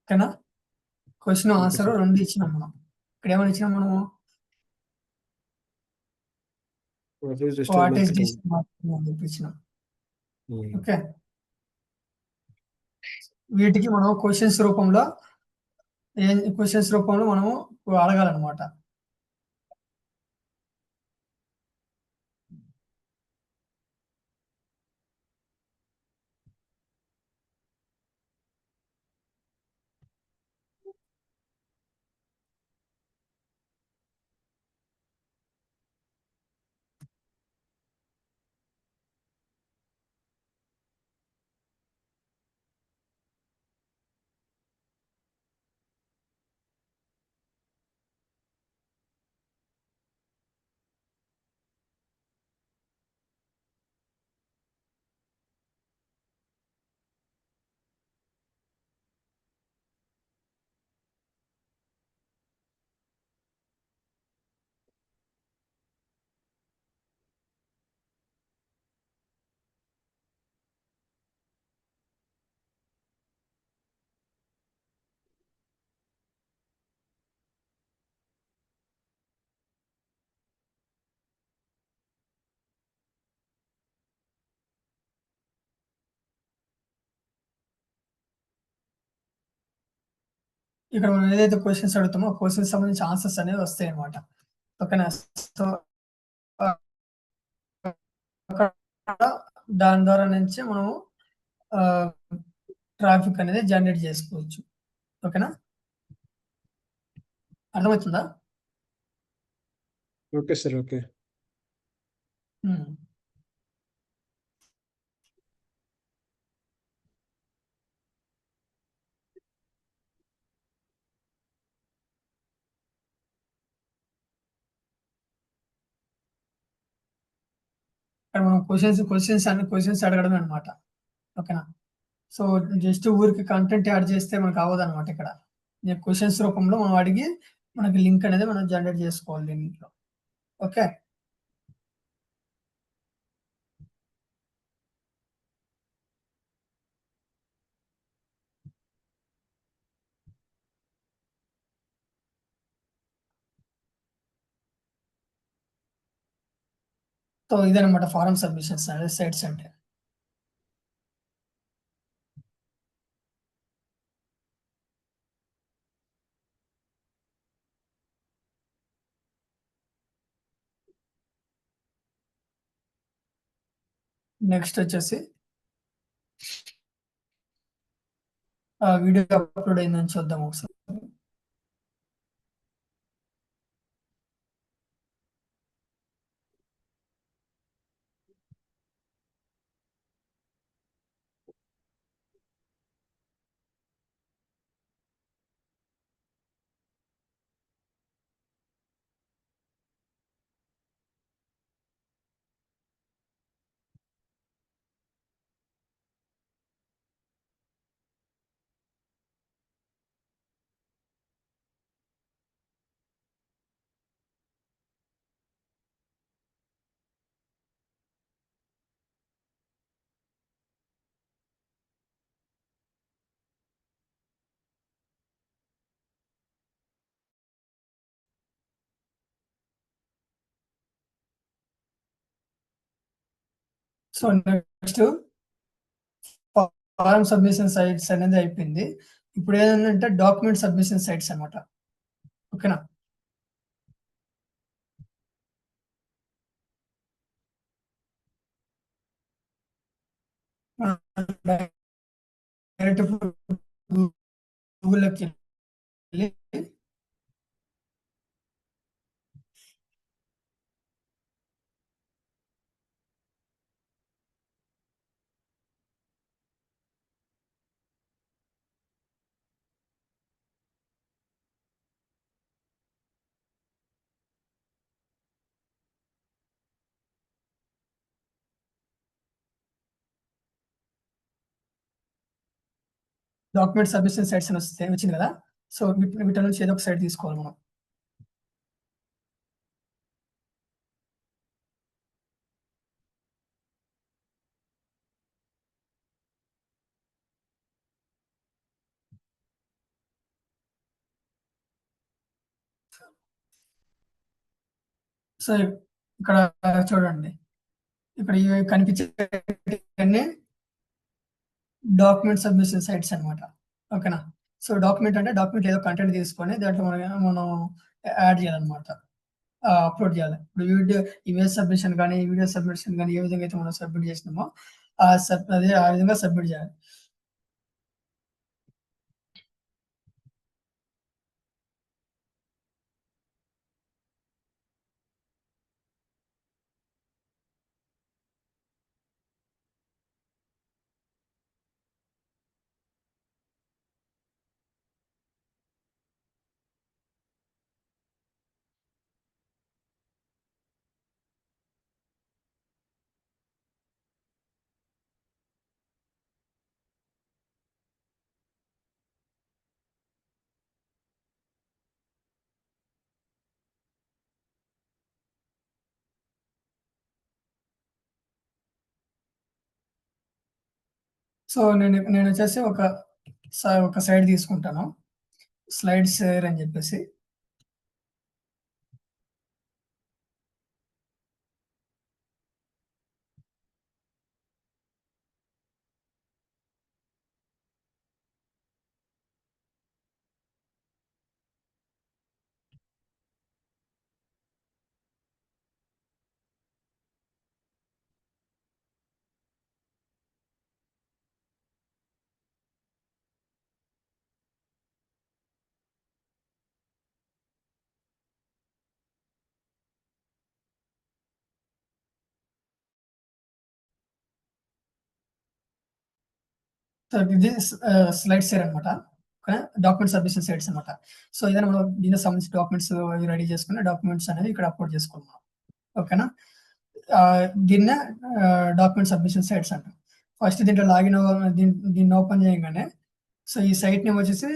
ఓకేనా? Question okay answer sir. 2 ఇచ్చినాం మనం. ఇక్కడ ఏమని ఇచ్చినాం మనము? What is digital what is marketing? Digital marketing అని చెప్పి ఇచ్చినాం. ఓకే. వీటికి మనం క్వెషన్స్ రూపంలో మనము అడగాలన్నమాట. ఇక్కడ మనం ఏదైతే క్వెషన్స్ అడుగుతామో ఆ క్వెషన్స్ సంబంధించి ఆన్సర్స్ అనేవి వస్తాయి అన్నమాట. ఓకేనా? సో దాని ద్వారా నుంచి మనము ట్రాఫిక్ అనేది జనరేట్ చేసుకోవచ్చు. ఓకేనా? అర్థమవుతుందా? Okay sir. ఓకే. ఇక్కడ మనం క్వెషన్స్ అడగడం అనమాట. ఓకేనా? సో జస్ట్ ఊరికి కంటెంట్ యాడ్ చేస్తే మనకు అవ్వదన్నమాట ఇక్కడ. క్వెషన్స్ రూపంలో మనం అడిగి మనకి లింక్ అనేది మనం జనరేట్ చేసుకోవాలి దీంట్లో. ఓకే. సో ఇదనమాట ఫారం సబ్మిషన్స్ అనేది సైట్స్ అంటే. నెక్స్ట్ వచ్చేసి వీడియో అప్లోడ్ అయిందని చూద్దాం ఒకసారి. So next form submission sites అనేది అయిపోయింది. ఇప్పుడు ఏంటంటే డాక్యుమెంట్ సబ్మిషన్ సైట్స్ అనమాట. ఓకేనా? డైరెక్ట్ గూగుల్లోకి వెళ్ళి డాక్యుమెంట్ సబ్మిషన్ సైట్స్ అని వచ్చింది కదా. సో వీటి నుంచి ఏదో ఒక సైట్ తీసుకోవాలి మనం. సో ఇక్కడ చూడండి, ఇక్కడ ఇవి కనిపించే డాక్యుమెంట్ సబ్మిషన్ సైట్స్ అనమాట. ఓకేనా? సో డాక్యుమెంట్ అంటే డాక్యుమెంట్ ఏదో కంటెంట్ తీసుకొని దాంట్లో మనం యాడ్ చేయాలన్నమాట, అప్లోడ్ చేయాలి. ఇప్పుడు వీడియో ఇమేజ్ సబ్మిషన్ కానీ వీడియో సబ్మిషన్ కానీ ఏ విధంగా అయితే మనం సబ్మిట్ చేసినామో అదే ఆ విధంగా సబ్మిట్ చేయాలి. సో నేను వచ్చేసి ఒక సైడ్ తీసుకుంటాను, స్లైడ్ షేర్ అని చెప్పేసి. సో ఇది స్లైడ్ షేర్ అనమాట. డాక్యుమెంట్ సబ్మిషన్ సైట్స్ అనమాట. సో ఏదైనా మనం దీనికి సంబంధించిన డాక్యుమెంట్స్ రెడీ చేసుకుని డాక్యుమెంట్స్ అనేవి ఇక్కడ అప్లోడ్ చేసుకున్నాం. ఓకేనా? దీన్నే డాక్యుమెంట్ సబ్మిషన్ సైట్స్ అంటాం. ఫస్ట్ దీంట్లో దీన్ని ఓపెన్ చేయగానే సో ఈ సైట్ నేమ్ వచ్చేసి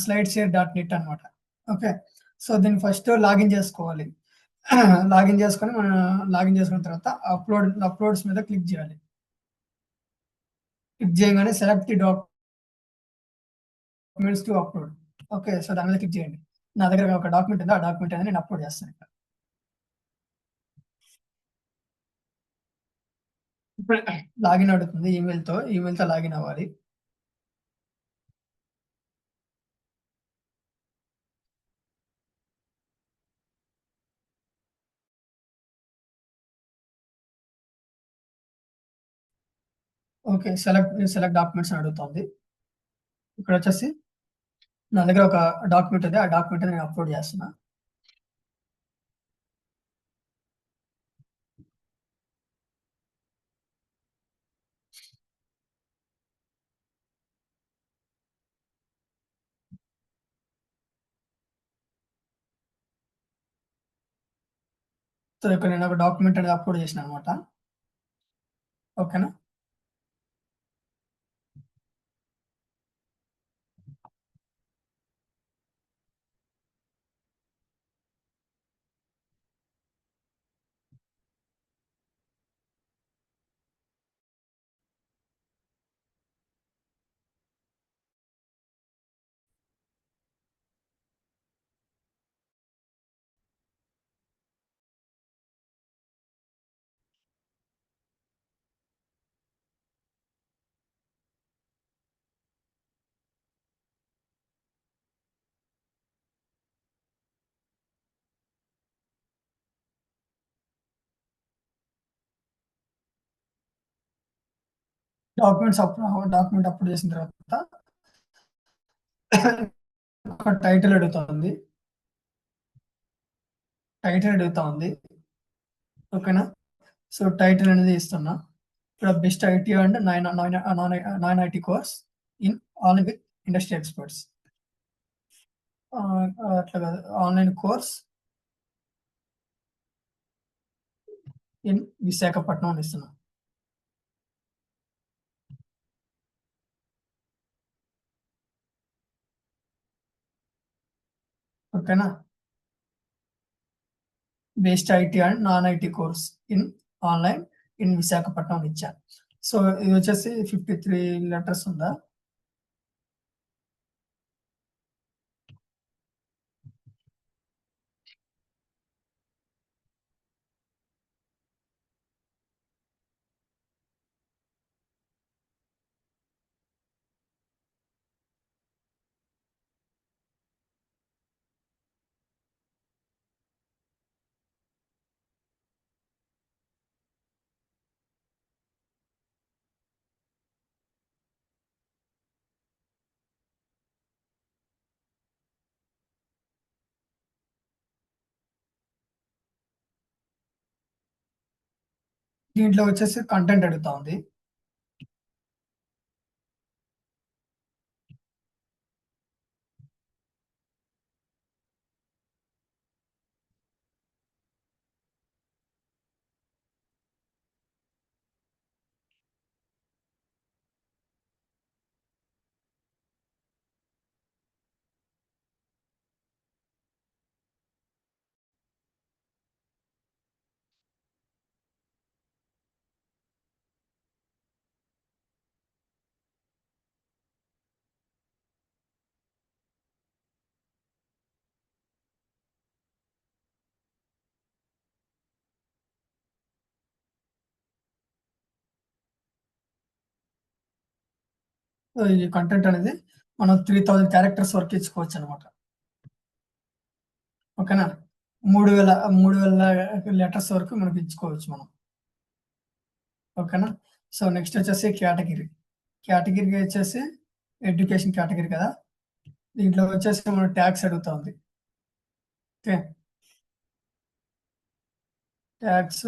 స్లైడ్ షేర్ .net అనమాట. ఓకే. సో దీన్ని ఫస్ట్ లాగిన్ చేసుకోవాలి. లాగిన్ చేసుకొని లాగిన్ చేసుకున్న తర్వాత అప్లోడ్స్ మీద క్లిక్ చేయాలి. క్లిక్ చేయగానే select the documents to upload. Okay. So దాని మీద క్లిక్ చేయండి. నా దగ్గర ఒక డాక్యుమెంట్ ఉంది, ఆ డాక్యుమెంట్ అనేది నేను అప్లోడ్ చేస్తాను ఇక్కడ. లాగిన్ అడుగుతుంది ఈమెయిల్తో లాగిన్ అవ్వాలి. ఓకే. సెలెక్ట్ డాక్యుమెంట్స్ అని అడుగుతోంది. ఇక్కడొచ్చేసి నా దగ్గర ఒక డాక్యుమెంట్ ఉంది. ఆ డాక్యుమెంట్ నేను అప్‌లోడ్ చేస్తున్నా. సో, ఇక్కడ నేను ఒక డాక్యుమెంట్ అనేది అప్‌లోడ్ చేశాననమాట. ఓకేనా? డాక్యుమెంట్ అప్‌లోడ్ చేసిన తర్వాత ఒక టైటిల్ అడుగుతోంది. టైటిల్ అడుగుతా ఉంది. ఓకేనా? సో, టైటిల్ అనేది ఇస్తున్నా. ఇక్కడ best IT and non IT course in all with industry experts. అట్లా కాదు. ఆన్‌లైన్ కోర్స్ ఇన్ విశాఖపట్నం అని ఇస్తున్నా. ఓకేనా? Best IT and non IT course in online in Visakhapatnam అని ఇచ్చా. సో, ఇది వచ్చేసి 53 లెటర్స్ ఉందా? దీంట్లో వచ్చేసి కంటెంట్ అడుగుతా ఉంది. సో, ఈ కంటెంట్ అనేది మనం 3000 క్యారెక్టర్స్ వరకు ఇచ్చుకోవచ్చనమాట. ఓకేనా? 3000 లెటర్స్ వరకు మనకి ఇచ్చుకోవచ్చు మనం. ఓకేనా? సో, నెక్స్ట్ వచ్చేసి కేటగిరీ. కేటగిరీ వచ్చేసి ఎడ్యుకేషన్ కేటగిరీ కదా! దీంట్లో వచ్చేసి మన ట్యాగ్స్ అడుగుతా ఉంది. Okay. Tags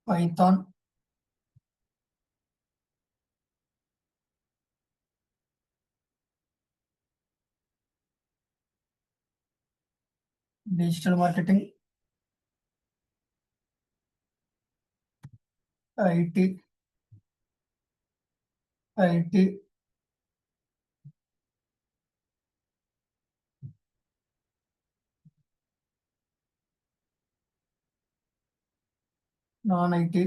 Python digital marketing, IT, IT, non IT,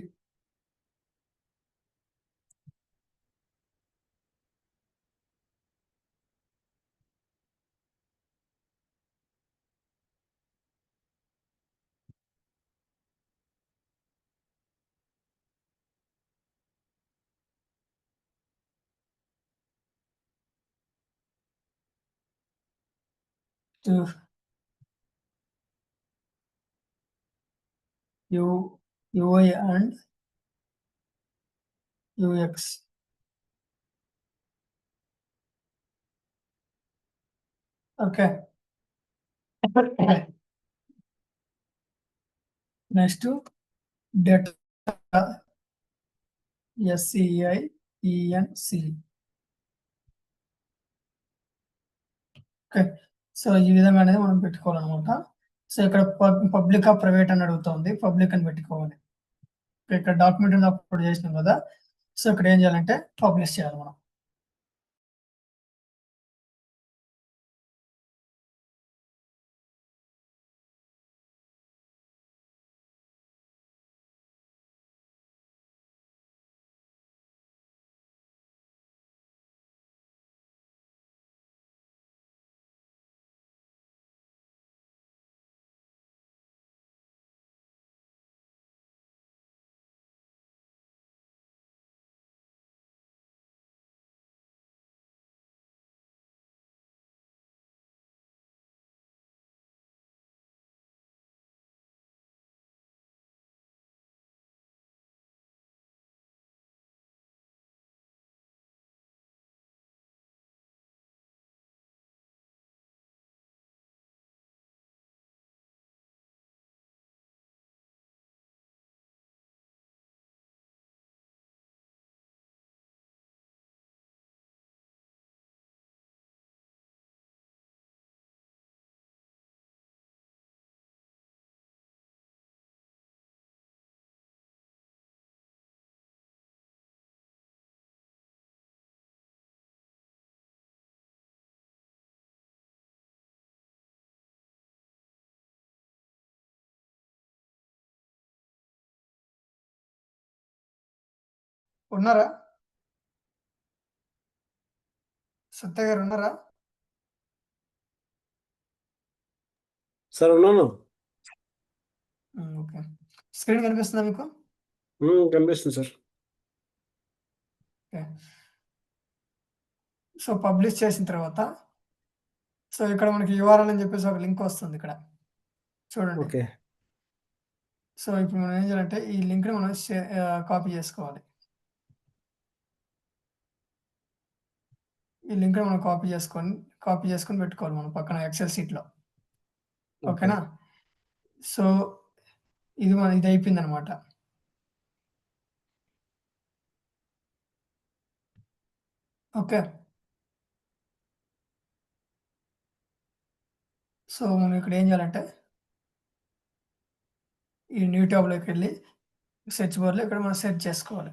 to UI and UX. Okay. Next, data, SCIENC. Okay. So, ఈ విధంగా అనేది మనం పెట్టుకోవాలనమాట. సో, ఇక్కడ పబ్లికా, ప్రైవేట్ అని అడుగుతోంది. పబ్లిక్ అని పెట్టుకోవాలి. ఇక్కడ డాక్యుమెంట్ అప్లోడ్ చేసినాం కదా! సో, ఇక్కడ ఏం చేయాలంటే పబ్లిష్ చేయాలి మనం. ఉన్నారా? సత్య గారు ఉన్నారా? సార్ ఉన్నాను. ఓకే. స్క్రీన్ కనిపిస్తుందా మీకు? కనిపిస్తుంది సార్. ఓకే. సో, పబ్లిష్ చేసిన తర్వాత సో, ఇక్కడ మనకి యూఆర్ఎల్ అని చెప్పేసి ఒక లింక్ వస్తుంది ఇక్కడ. చూడండి. ఓకే. సో, ఇప్పుడు మనం ఏం చేయాలంటే ఈ లింక్‌ని మనం కాపీ చేసుకోవాలి. ఈ లింక్‌ని మనం కాపీ చేసుకొని పెట్టుకోవాలి మనం పక్కన ఎక్సెల్ షీట్‌లో. ఓకే. ఓకేనా? సో, ఇది అయిపోయిందనమాట. ఓకే. సో, మనం ఇక్కడ ఏం చేయాలంటే ఈ న్యూ ట్యాబ్‌లోకెళ్ళి సెర్చ్ బార్‌లో ఇక్కడ మనం సెర్చ్ చేసుకోవాలి.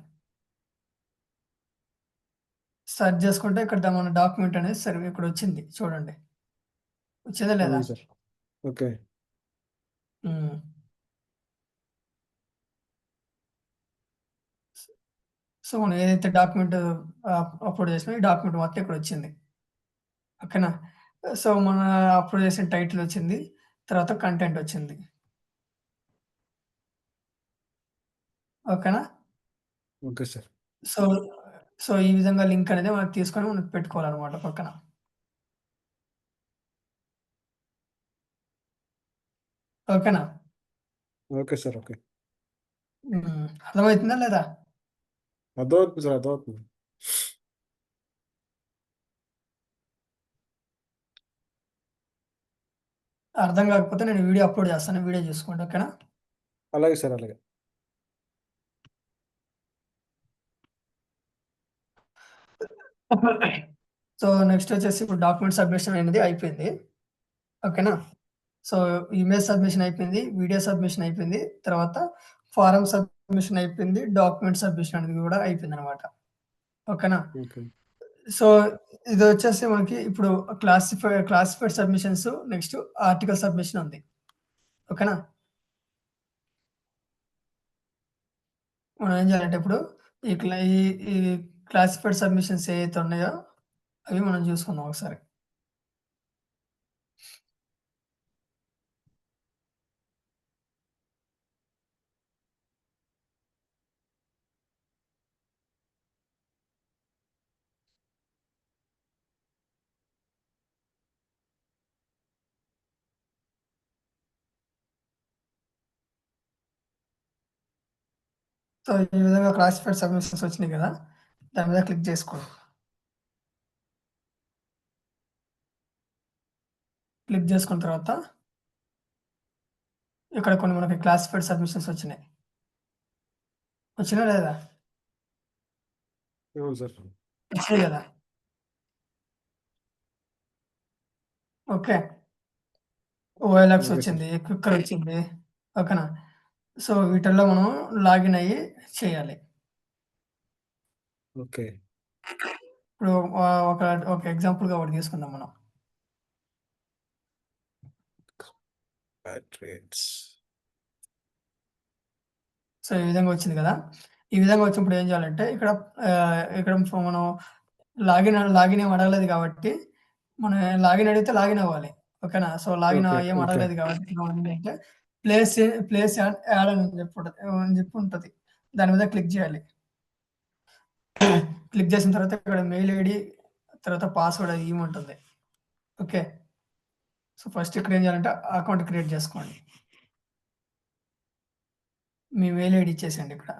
సెర్చ్ చేసుకుంటే ఇక్కడ మన డాక్యుమెంట్ అనేది సరే ఇక్కడొచ్చింది చూడండి. వచ్చిందా లేదా? అవును సార్. ఓకే. హ్మ్. సో, మనం ఏదైతే డాక్యుమెంట్ అప్‌లోడ్ చేసినామో ఈ డాక్యుమెంట్ మొత్తం ఇక్కడొచ్చింది. ఓకేనా? సో, మన అప్‌లోడ్ చేసిన టైటిల్ వచ్చింది. తర్వాత కంటెంట్ వచ్చింది. ఓకేనా? Okay sir. సో, సో, ఈ విధంగా లింక్ అనేది మనం తీసుకొని మనం పెట్టుకోవాలనమాట పక్కన. ఓకేనా? Okay sir. ఓకే. అర్థమవుతుందా లేదా? అర్థమవుతుంది సార్. అర్థమవుతుంది. అర్థం కాకపోతే నేను వీడియో అప్‌లోడ్ చేస్తాను. వీడియో చూసుకోండి. ఓకేనా? అలాగే సార్. అలాగే. సో, నెక్స్ట్ వచ్చేసి ఇప్పుడు డాక్యుమెంట్ సబ్మిషన్ అనేది అయిపోయింది. ఓకేనా? సో, ఇమేజ్ సబ్మిషన్ అయిపోయింది. వీడియో సబ్మిషన్ అయిపోయింది. తర్వాత ఫారమ్ సబ్మిషన్ అయిపోయింది. డాక్యుమెంట్ సబ్మిషన్ అనేది కూడా అయిపోయిందనమాట. ఓకేనా? ఓకే. సో, ఇదొచ్చేసి మనకి ఇప్పుడు classified submissions next article submission ఉంది. ఓకేనా? మనం ఏం చేయాలంటే ఇప్పుడు ఈ క్లా ఈ ఈ క్లాసిఫైడ్ సబ్మిషన్స్ ఏవైతే ఉన్నాయో అవి మనం చూసుకుందాం ఒకసారి. సో, ఈ విధంగా క్లాసిఫైడ్ సబ్మిషన్స్ వచ్చినాయి కదా! దాని మీద క్లిక్ చేసుకోండి. క్లిక్ చేసుకున్న తర్వాత ఇక్కడ కొన్ని మనకి క్లాసిఫైడ్ సబ్మిషన్స్ వచ్చినాయి. వచ్చినాయా లేదా? అవును సార్. వచ్చినాయి కదా! ఓకే. OLX okay sir. వచ్చింది. క్విక్కర్ వచ్చింది. ఓకేనా? సో, వీటిల్లో మనం లాగిన్ అయ్యి చేయాలి. ఓకే. ఇప్పుడు ఒక ఒక ఎగ్జాంపుల్‌గా ఒకటి తీసుకుందాం మనం. రేట్స్. సో, ఈ విధంగా వచ్చింది కదా! ఈ విధంగా వచ్చినప్పుడు ఏం చేయాలంటే ఇక్కడ మనం లాగిన్ ఏమి అడగలేదు కాబట్టి, మనం లాగిన్ అడిగితే లాగిన్ అవ్వాలి. ఓకేనా? So, login okay. ఏమి ఓకే. అడగలేదు కాబట్టి మనం ఏంటంటే ప్లేస్ యాడ్ అని చెప్పి ఉంటది. దాని మీద క్లిక్ చేయాలి. క్లిక్ చేసిన తర్వాత ఇక్కడ మెయిల్ ఐడీ తర్వాత పాస్వర్డ్ అది ఇయ్యమంటుంది. ఓకే. సో, ఫస్ట్ ఇక్కడ ఏం చేయాలంటే అకౌంట్ క్రియేట్ చేసుకోండి. మీ మెయిల్ ఐడీ ఇచ్చేసేయండి ఇక్కడ.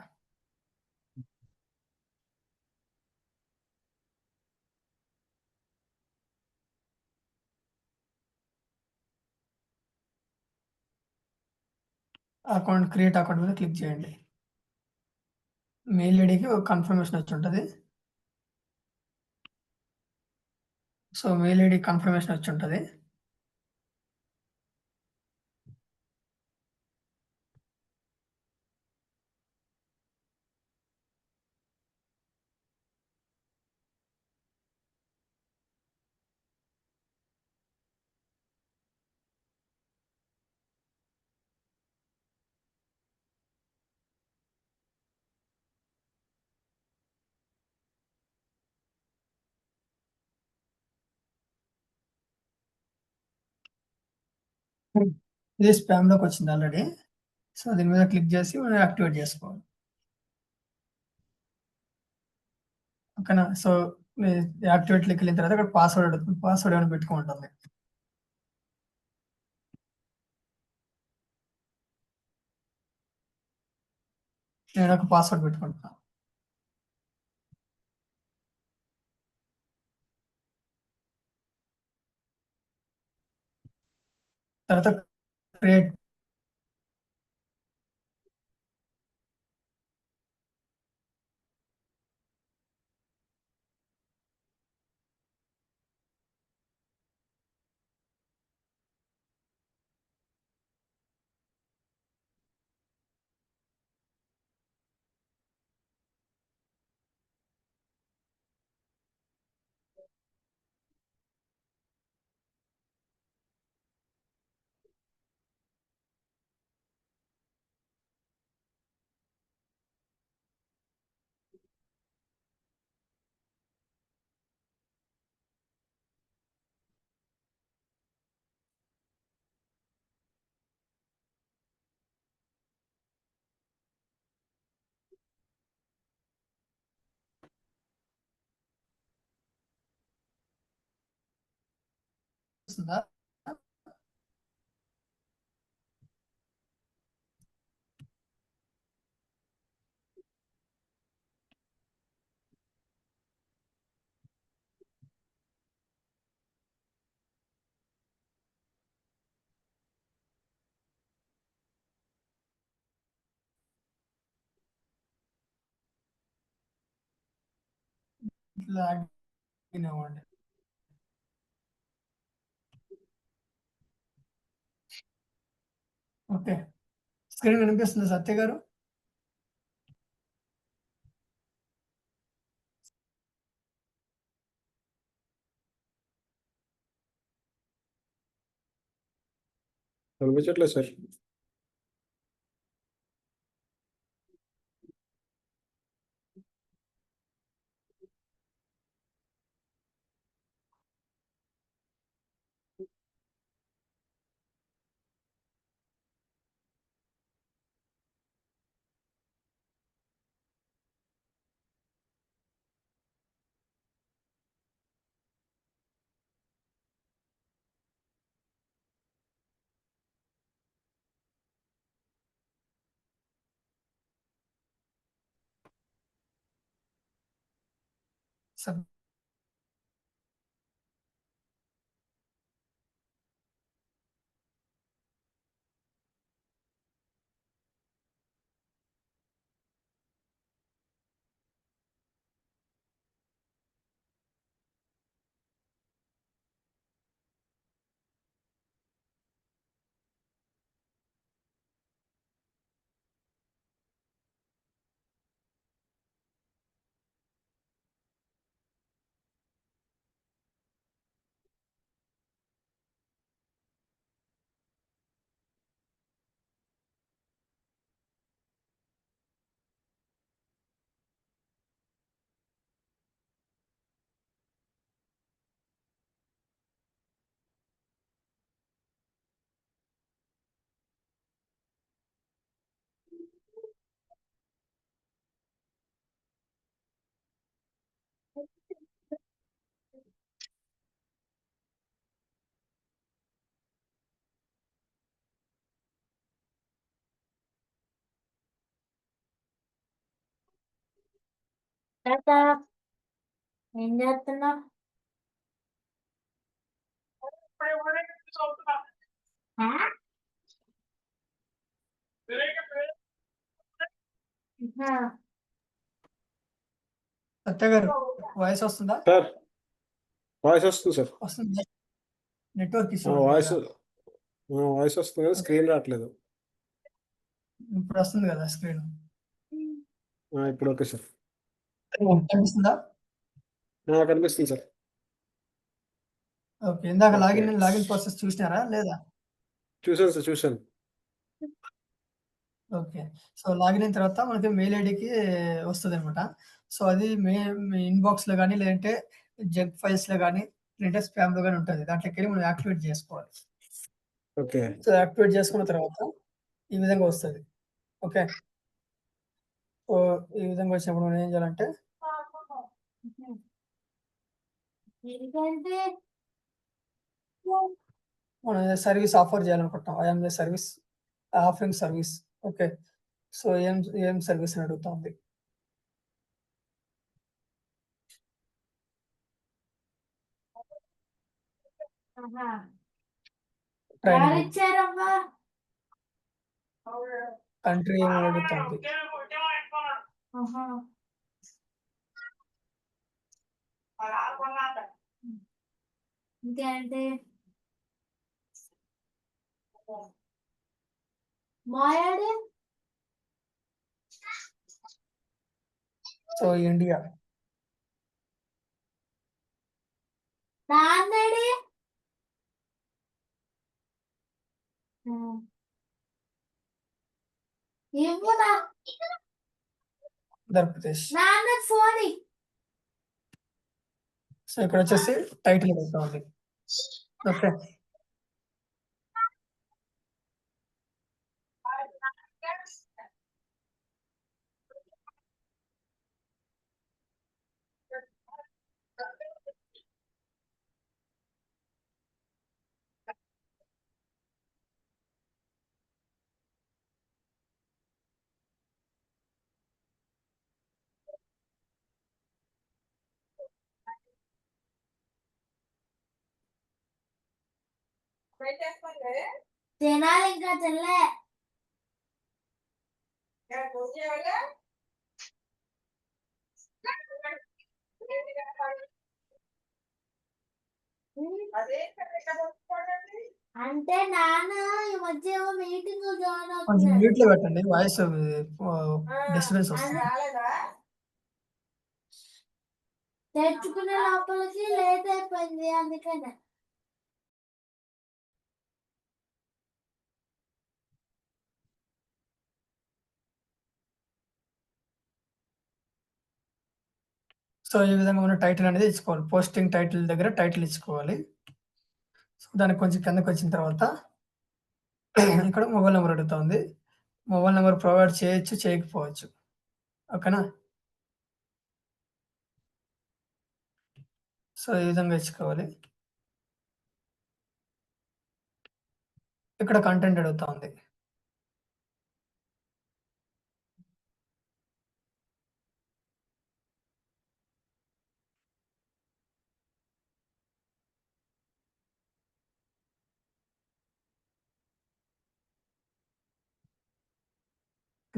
క్రియేట్ అకౌంట్ మీద క్లిక్ చేయండి. మెయిల్ ఐడీకి ఒక కన్ఫర్మేషన్ వచ్చి ఉంటది. సో, మెయిల్ ఐడీ కన్ఫర్మేషన్ వచ్చి ఉంటది. ఇది స్పామ్‌లోకి వచ్చింది ఆల్రెడీ. సో, దీని మీద క్లిక్ చేసి మనం యాక్టివేట్ చేసుకోవాలి. ఓకేనా? సో, మీ యాక్టివేట్‌లోకి వెళ్ళిన తర్వాత ఇక్కడ పాస్వర్డ్ అడుగుతుంది. పాస్వర్డ్ ఏమైనా పెట్టుకోమంటుంది. నేను ఒక పాస్వర్డ్ పెట్టుకుంటున్నా. తర్వాత క్రియేట్ వస్తుందా? లాగిన్ అవ్వండి. ఓకే. స్క్రీన్ కనిపిస్తుందా సత్య గారు? కనిపించట్లేదు సార్. సబ్ తాత ఏం చేస్తున్నావు? సత్య గారు వాయిస్ వస్తుందా? సార్ వాయిస్ వస్తుంది సార్. వస్తుంది. నెట్వర్క్ ఇష్యూ వాయిస్ వాయిస్ వస్తుంది కానీ స్క్రీన్ రావట్లేదు. ఇప్పుడు వస్తుంది కదా స్క్రీన్. ఇప్పుడు ఓకే సార్. కనిపిస్తుందా? కనిపిస్తుంది సార్. ఓకే. ఇందాక ఓకే. లాగిన్ ప్రాసెస్ చూసినారా లేదా? చూశాను సార్, చూశాను. ఓకే. సో, లాగిన్ అయిన తర్వాత మనకి మెయిల్ ఐడీకి వస్తదనమాట. సో, అది మీ ఇన్‌బాక్స్‌లో గాని, లేదంటే జంక్ ఫైల్స్‌లో గాని, లేదంటే స్పామ్‌లో గాని ఉంటది. దాంట్లోకెళ్ళి మనం యాక్టివేట్ చేసుకోవాలి. ఓకే. సో, యాక్టివేట్ చేసుకున్న తర్వాత ఈ విధంగా వస్తది. ఓకే. సో, ఈ విధంగా వచ్చినప్పుడు మనం ఏం చేయాలంటే ఎందుకంటే మనం సర్వీస్ ఆఫర్ చేయాలనుకుంటాం. I am the service offering service. Okay. So, ఏం సర్వీస్ అని అడుగుతుంది. ట్రైనింగ్ ఎవరిచ్చారమ్మా? కంట్రీ ఏమని అడుగుతుంది. ఆహా. ఇంకేంటి? మాయాడి సో, ఇండియా. నాన్నడి ఇవ్వనా ఆంధ్రప్రదేశ్. నాన్న ఫోన్ సో, ఇక్కడ వచ్చేసి టైటిల్ అడుగుతుంది. ఓకే. తినాలి, ఇంకా తినలే. అంటే నాన్న ఈ మధ్య ఏమో మీటింగ్ జాయిన్ కొంచెం అవుతున్నాడు. మ్యూట్ లో పెట్టండి. వాయిస్ డిస్టర్బెన్స్ వస్తుంది. తెచ్చుకునే లోపలికి లేట్ అయిపోయింది, అందుకనే. సో, ఈ విధంగా మనం టైటిల్ అనేది ఇచ్చుకోవాలి. పోస్టింగ్ టైటిల్ దగ్గర టైటిల్ ఇచ్చుకోవాలి. సో, దానికి కొంచెం కిందకి వచ్చిన తర్వాత ఇక్కడ మొబైల్ నెంబర్ అడుగుతుంది. మొబైల్ నెంబర్ ప్రొవైడ్ చేయొచ్చు, చేయకపోవచ్చు. ఓకేనా? సో, ఈ విధంగా ఇచ్చుకోవాలి. ఇక్కడ కంటెంట్ అడుగుతుంది.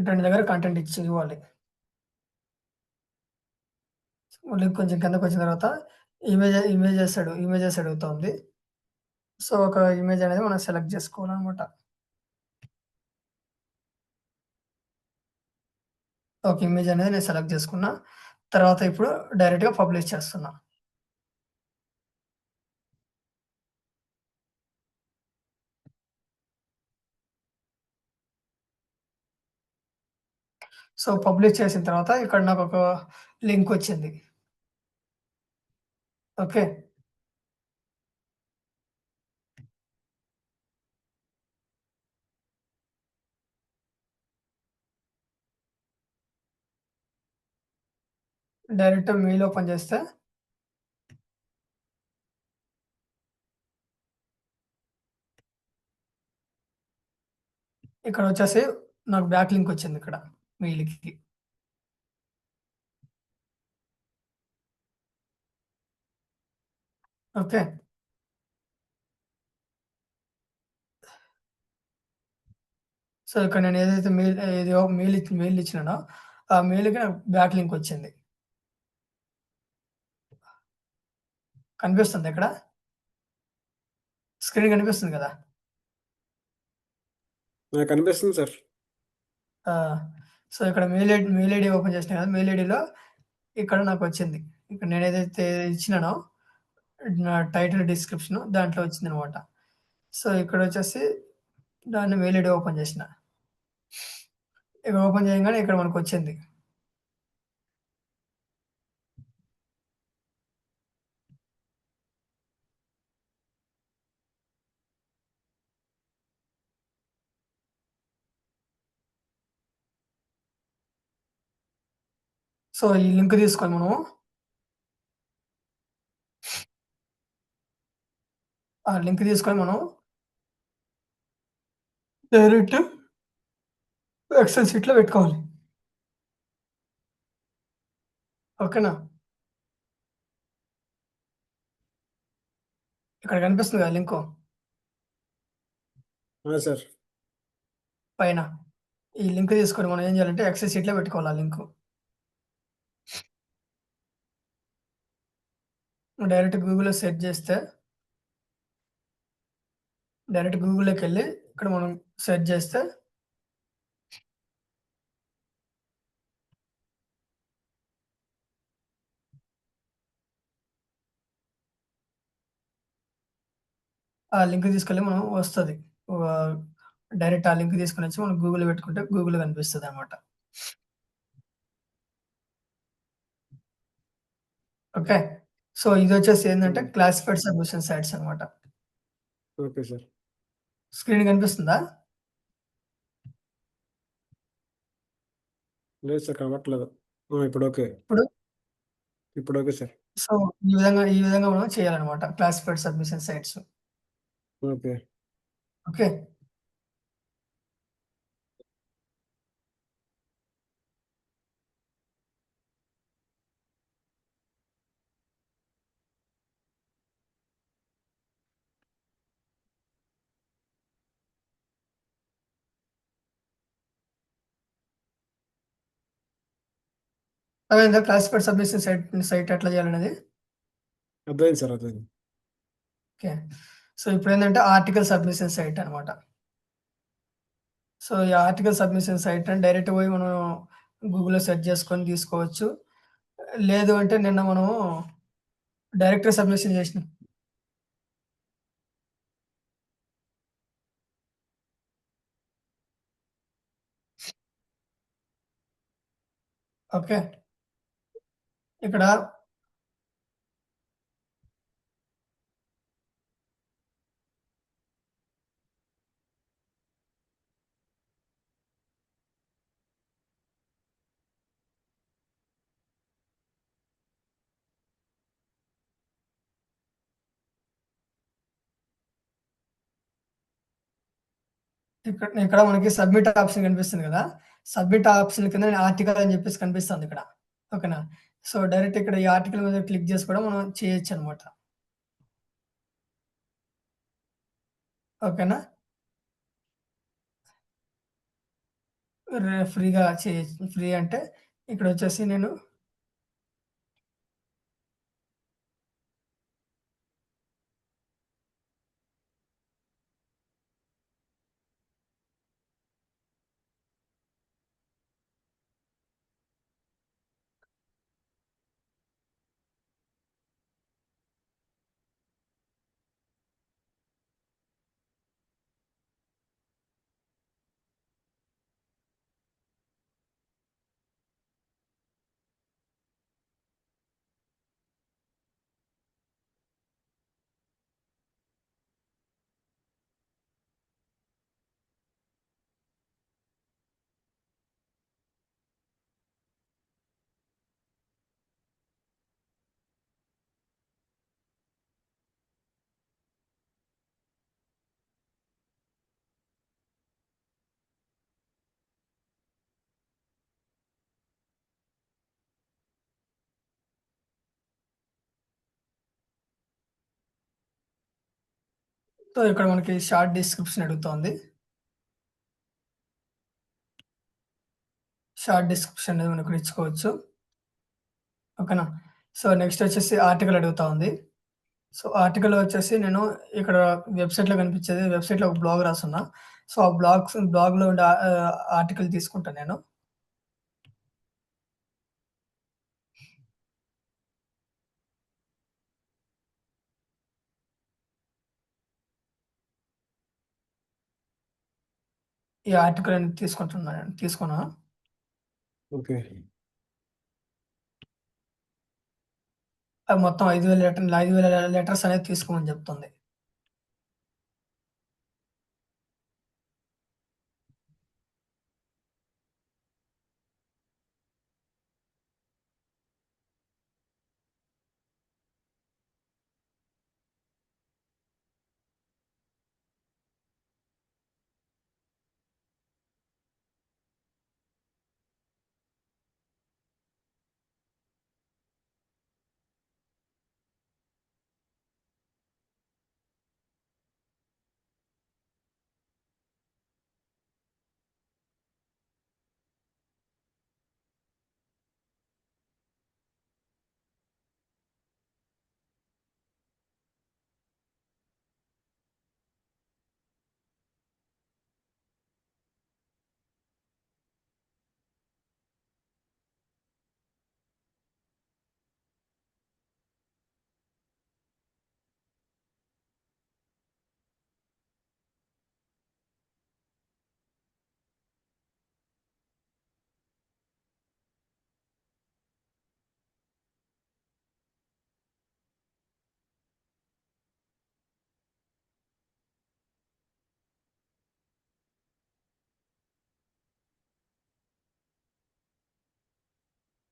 కంటెంట్ దగ్గర కంటెంట్ ఇవ్వాలి. మళ్ళీ కొంచెం కిందకొచ్చిన తర్వాత ఇమేజెస్ అడుగుతోంది. సో, ఒక ఇమేజ్ అనేది మనం సెలెక్ట్ చేసుకోవాలనమాట. ఒక ఇమేజ్ అనేది నేను సెలెక్ట్ చేసుకున్నా. తర్వాత ఇప్పుడు డైరెక్ట్‌గా పబ్లిష్ చేస్తున్నా. సో, పబ్లిష్ చేసిన తర్వాత ఇక్కడ నాకొక లింకొచ్చింది. ఓకే. డైరెక్ట్ మెయిల్ ఓపెన్ చేస్తే ఇక్కడొచ్చేసి నాకు బ్యాక్ లింక్ వచ్చిందిక్కడ మెయిల్‌కి. ఓకే. సో, ఇక్కడ నేను ఏదైతే మెయిల్ ఇచ్చినానో, ఆ మెయిల్‌కి నాకు బ్యాక్ లింక్ వచ్చింది. కనిపిస్తుందా ఇక్కడ? స్క్రీన్ కనిపిస్తుంది కదా! నాకు కనిపిస్తుంది సార్. ఆ! సో, ఇక్కడ మెయిల్ ఐడీ ఓపెన్ చేసినా కదా! మెయిల్ ఐడీలో ఇక్కడ నాకొచ్చింది. ఇక్కడ నేనేదైతే ఇచ్చినానో నా టైటిల్ డిస్క్రిప్షన్ దాంట్లో వచ్చిందనమాట. సో, ఇక్కడొచ్చేసి దాన్ని మెయిల్ ఐడీ ఓపెన్ చేసిన. ఇక్కడ ఓపెన్ చేయంగానే ఇక్కడ మనకొచ్చింది. సో, ఈ లింక్ తీసుకొని మనము ఆ లింక్ తీసుకొని మనం డైరెక్ట్ ఎక్సెల్ షీట్‌లో పెట్టుకోవాలి. ఓకేనా? ఇక్కడ కనిపిస్తుంది కదా లింకు ఆ! సార్. పైన. ఈ లింక్ తీసుకొని మనం ఏం చేయాలంటే ఎక్సెల్ షీట్‌లో పెట్టుకోవాలి ఆ లింకు. డైరెక్ట్ గూగుల్‌లో సెర్చ్ చేస్తే డైరెక్ట్ గూగుల్‌లోకెళ్ళి ఇక్కడ మనం సెర్చ్ చేస్తే ఆ లింక్ తీసుకెళ్ళి మనం వస్తది. డైరెక్ట్ ఆ లింక్ తీసుకొనొచ్చి మనం గూగుల్‌లో పెట్టుకుంటే గూగుల్‌లో కనిపిస్తదనమాట. ఓకే. సో, ఇదొచ్చేసి ఏందంటే హ్మ్. క్లాసిఫైడ్ సబ్మిషన్ సైట్స్ అనమాట. Okay sir. స్క్రీన్ కనిపిస్తుందా? లేదు సార్ కనపట్లేదు. ఆ! ఇప్పుడు ఓకే. ఇప్పుడు ఇప్పుడు ఓకే సార్. సో, ఈ విధంగా మనం చేయాలనమాట classified submission sites. Okay. Okay. అర్థమైందా క్లాసిఫైడ్ సబ్మిషన్ సైట్ ఎట్లా చేయాలనేది? అర్థమైంది సార్. అర్థమైంది. ఓకే. సో, ఇప్పుడేందంటే ఆర్టికల్ సబ్మిషన్ సైట్ అనమాట. సో, ఈ ఆర్టికల్ సబ్మిషన్ సైట్ అని డైరెక్ట్ పోయి మనం గూగుల్‌లో సెర్చ్ చేసుకొని తీసుకోవచ్చు. లేదు అంటే నిన్న మనము డైరెక్ట్‌గా సబ్మిషన్ చేసినాం. ఓకే. ఇక్కడ ఇక్కడ మనకి సబ్మిట్ ఆప్షన్ కనిపిస్తుంది కదా! సబ్మిట్ ఆప్షన్ కింద ఆర్టికల్ అని చెప్పేసి కనిపిస్తుంది ఇక్కడ. ఓకేనా? సో, డైరెక్ట్ ఇక్కడ ఈ ఆర్టికల్ మీద క్లిక్ చేసి కూడా మనం చేయొచ్చనమాట. ఓకేనా? ఫ్రీగా చేయొచ్చు. ఫ్రీ అంటే ఇక్కడొచ్చేసి నేను సో, ఇక్కడ మనకి షార్ట్ డిస్క్రిప్షన్ అడుగుతోంది. షార్ట్ డిస్క్రిప్షన్ అనేది మనం ఇక్కడ ఇచ్చుకోవచ్చు. ఓకేనా? సో, నెక్స్ట్ వచ్చేసి ఆర్టికల్ అడుగుతా ఉంది. సో, ఆర్టికల్ వచ్చేసి నేను ఇక్కడ వెబ్‌సైట్‌లో కనిపించేది వెబ్‌సైట్‌లో ఒక బ్లాగ్ రాసున్నా. సో, ఆ బ్లాగ్‌లో ఉండే ఆర్టికల్ తీసుకుంటా నేను. ఈ ఆర్టికల్ అనేది తీసుకున్నా. ఓకే. అది మొత్తం 5,000 లెటర్స్ అనేది తీసుకోమని చెప్తుంది.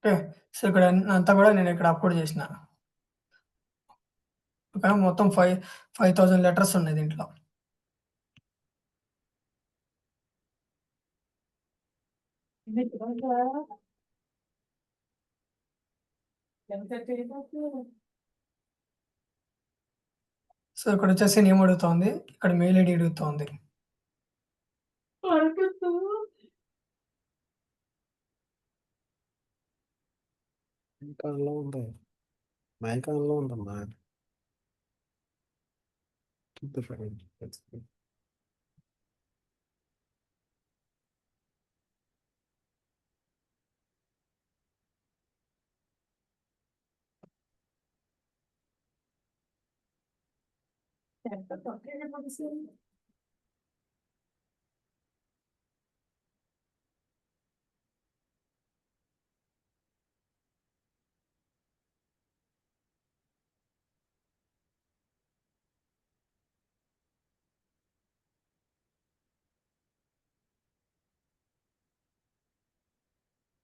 ఓకే. సో, ఇక్కడ అంతా కూడా నేను ఇక్కడ అప్‌లోడ్ చేసిన. ఓకేనా? మొత్తం 5000 లెటర్స్ ఉన్నాయి దీంట్లో. సో, ఇక్కడొచ్చేసి నేమ్ అడుగుతోంది. ఇక్కడ మెయిల్ ఐడీ అడుగుతోంది. మైక్ ఆన్‌లో ఉంది. మైక్ ఆన్‌లో ఉందమ్మా. Keep the phone.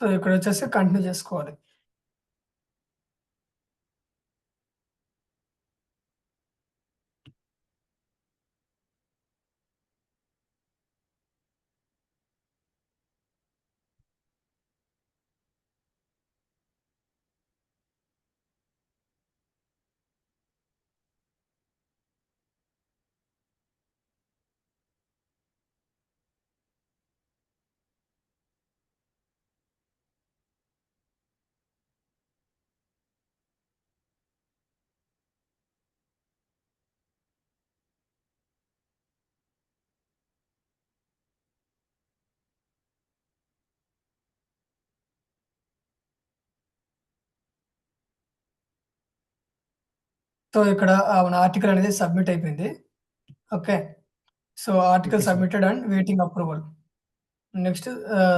సో, ఇక్కడొచ్చేసి కంటిన్యూ చేసుకోవాలి. సో, ఇక్కడ మన ఆర్టికల్ అనేది సబ్మిట్ అయిపోయింది. Okay. So, article okay sir. Submitted and waiting approval. Next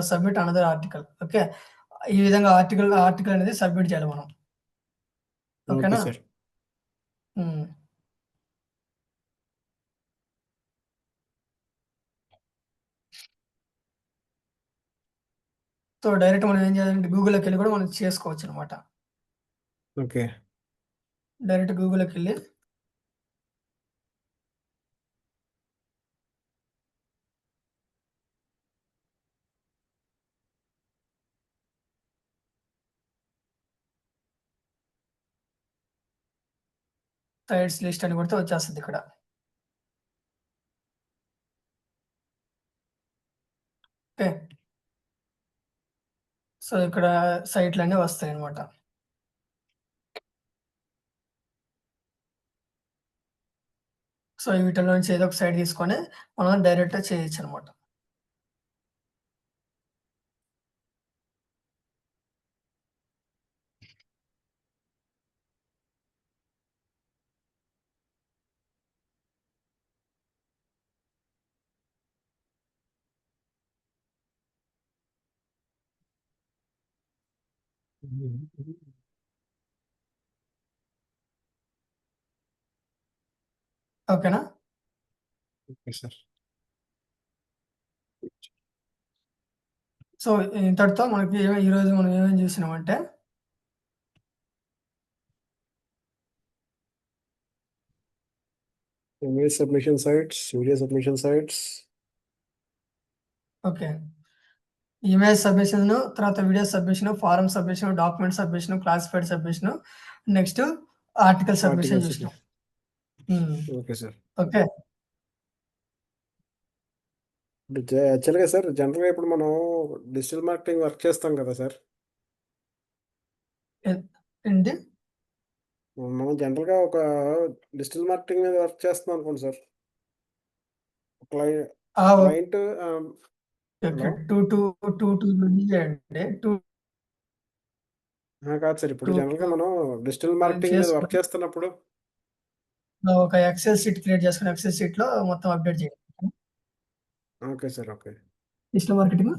submit another article. Okay. ఈ విధంగా ఆర్టికల్ అనేది సబ్మిట్ చేయాలి మనం. ఓకే ఓకేనా? సార్. హ్మ్. సో, డైరెక్ట్ మనం ఏం చేయాలంటే గూగుల్‌లోకెళ్ళి కూడా మనం చేసుకోవచ్చనమాట. ఓకే. డైరెక్ట్ గూగుల్‌లోకెళ్ళి సైట్స్ లిస్ట్ అని కొడితే వచ్చేస్తదిక్కడ. ఓకే. సో, ఇక్కడ సైట్‌లన్నీ వస్తాయన్నమాట. సో, వీటిలో నుంచి ఏదో ఒక సైట్ తీసుకొని మనం డైరెక్ట్‌గా చేయొచ్చనమాట. ఓకేనా? Okay sir. సో, ఇంతటితో మనకి ఈరోజు మనం ఏమేమి చూసినామంటే image submission sites, video submission sites. Okay. Image submission, తర్వాత video submission, form submission, document submission, classified submission, next article submission article చూసినాం. సబ్మిషన్. Okay sir. ఓకే. ఇప్పుడు యాక్చువల్‌గా సార్ జనరల్‌గా ఇప్పుడు మనం డిజిటల్ మార్కెటింగ్ వర్క్ చేస్తాం కదా సార్! ఏంటి? మనం జనరల్‌గా ఒక డిజిటల్ మార్కెటింగ్ మీద వర్క్ చేస్తున్నాం అనుకోండి సార్. క్లై ఆ! Client okay. హలో! 2 చేయండి. కాదు సార్. ఇప్పుడు 2 జనరల్‌గా మనం డిజిటల్ మార్కెటింగ్ మీద వర్క్ చేసుకొని చేస్తున్నప్పుడు ఒక ఎక్సెల్ షీట్ క్రియేట్ చేసుకొని ఎక్సెల్ షీట్‌లో మొత్తం అప్డేట్ చేయండి. Okay sir. Okay. Digital marketing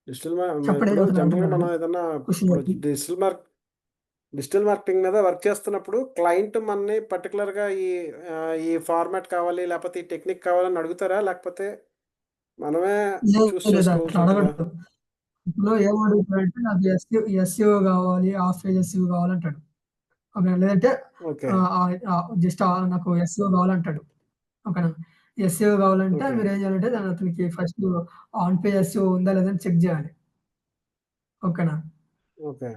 చెప్పండి ఇప్పుడు ఏదో ఒకటి జనరల్‌గా అంటున్నారు. మనం ఏదన్నా క్వెషన్ ఇప్పుడు చెప్పండి. డిజిటల్ మార్కెటింగ్ మీద వర్క్ చేస్తున్నప్పుడు క్లయింట్ మనని పర్టిక్యులర్‌గా ఈ ఫార్మాట్ కావాలి, లేపోతే ఈ టెక్నిక్ కావాలని అడుగుతారా? లేకపోతే మనమే చూస్ లేదు చేసుకోవాల్సి అట్లా ఉంటదా? అడగడు. ఇప్పుడు ఏమడుగుతాడంటే నాకు ఎస్‌ఈఓ కావాలి, హాఫ్ పేజ్ ఎస్‌ఈఓ కావాలంటాడు. ఓకేనా? లేదంటే ఓకే. జస్ట్ నాకు ఎస్‌ఈఓ కావాలంటాడు. ఓకేనా? ఎస్‌ఈఓ కావాలంటే ఓకే. మీరేం చేయాలంటే అతనికి ఫస్ట్ ఆన్ పేజ్ ఎస్‌ఈఓ ఉందా లేదా అని చెక్ చేయాలి. ఓకేనా? Okay.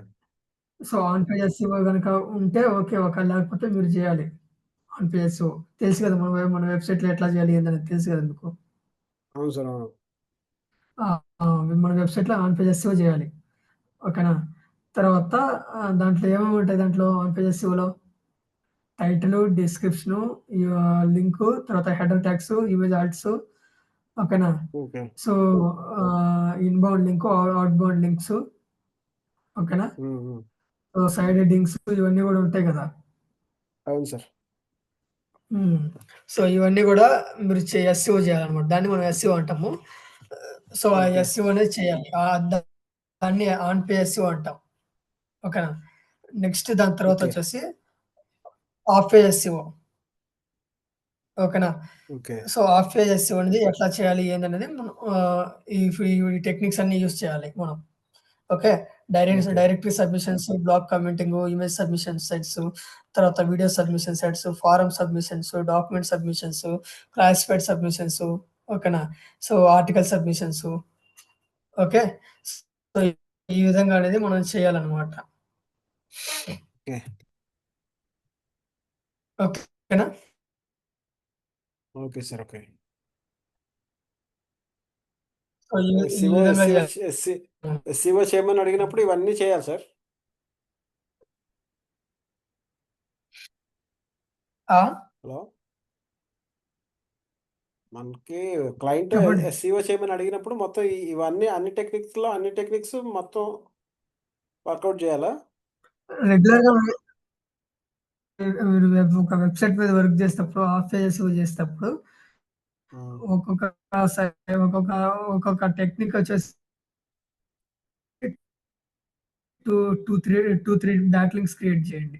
So, on page SEO గనుక ఉంటే ఓకే. ఒకవేళ లేకపోతే మీరు చేయాలి. ఆన్ పేజ్ ఎస్‌ఈఓ తెలుసు కదా! మన వెబ్‌సైట్‌లో ఎట్లా చేయాలి ఏందనేది తెలుసు కదా మీకు. అవును సార్. అవును. ఆ! ఆ! మన వెబ్‌సైట్‌లో ఆన్ పేజ్ ఎస్‌ఈఓ చేయాలి. ఓకేనా? తర్వాత దాంట్లో ఏమేమి ఉంటాయి దాంట్లో ఆన్ పేజ్ ఎస్‌ఈఓలో టైటిలు, డిస్క్రిప్షను, లింకు, తర్వాత హెడర్ ట్యాగ్స్, ఇమేజ్ ఆర్ట్స్ ఓకేనా? Okay. So, inbound link, outbound links ఓకేనా? హ్మ్. హ్మ్. సో, సైడ్ హెడ్డింగ్స్ ఇవన్నీ గూడా ఉంటాయి గదా! అవును సార్. హ్మ్. సో, ఇవన్నీ గూడా మీరు ఎస్‌ఈఓ చేయాలన్నమాట. దాన్ని మనం ఎస్‌ఈఓ అంటాము. సో, ఆ ఓకే. ఎస్‌ఈఓ అనేది చేయాలి. దాన్ని ఆన్ పే ఎస్‌ఈఓ అంటాం. ఓకేనా? నెక్స్ట్ దాని ఓకే. తర్వాతొచ్చేసి ఆఫ్ పే ఎస్‌ఈఓ. ఓకేనా? Okay. So, off page SEO అనేది ఎట్లా చేయాలి ఏందనేది మనం ఈ టెక్నిక్స్ అన్నీ యూజ్ చేయాలి మనం. Okay. Okay. Directory submissions, blog commenting, image submission sites, తర్వాత video submission sites, form submissions, document submissions, classified submissions ఓకేనా? So, article submissions okay. So, ఈ విధంగా అనేది మనం చేయాలన్నమాట. ఓకే. ఓకేనా? Okay sir. ఓకే. సో, ఈ ఎస్‌సిఓ, విధంగా ఎస్‌సిఓ చేయాలి. ఎస్‌సిఓ చేయమని అడిగినప్పుడు ఇవన్నీ చేయాలా సార్? ఆ! హలో! మనకి క్లయింట్ చెప్పండి. ఎస్‌సిఓ చేయమని అడిగినప్పుడు మొత్తం ఇవన్నీ అన్ని టెక్నిక్స్ మొత్తం వర్కౌట్ చేయాలా? రెగ్యులర్‌గా మీరు ఒక వెబ్‌సైట్ మీద వర్క్ చేసేటప్పుడు, ఆఫ్ పేజెస్ చేసేటప్పుడు ఒక్కొక్క ఒక్కొక్క టెక్నిక్ వచ్చేసి 2, 3 బ్యాక్‌లింక్స్ క్రియేట్ చేయండి.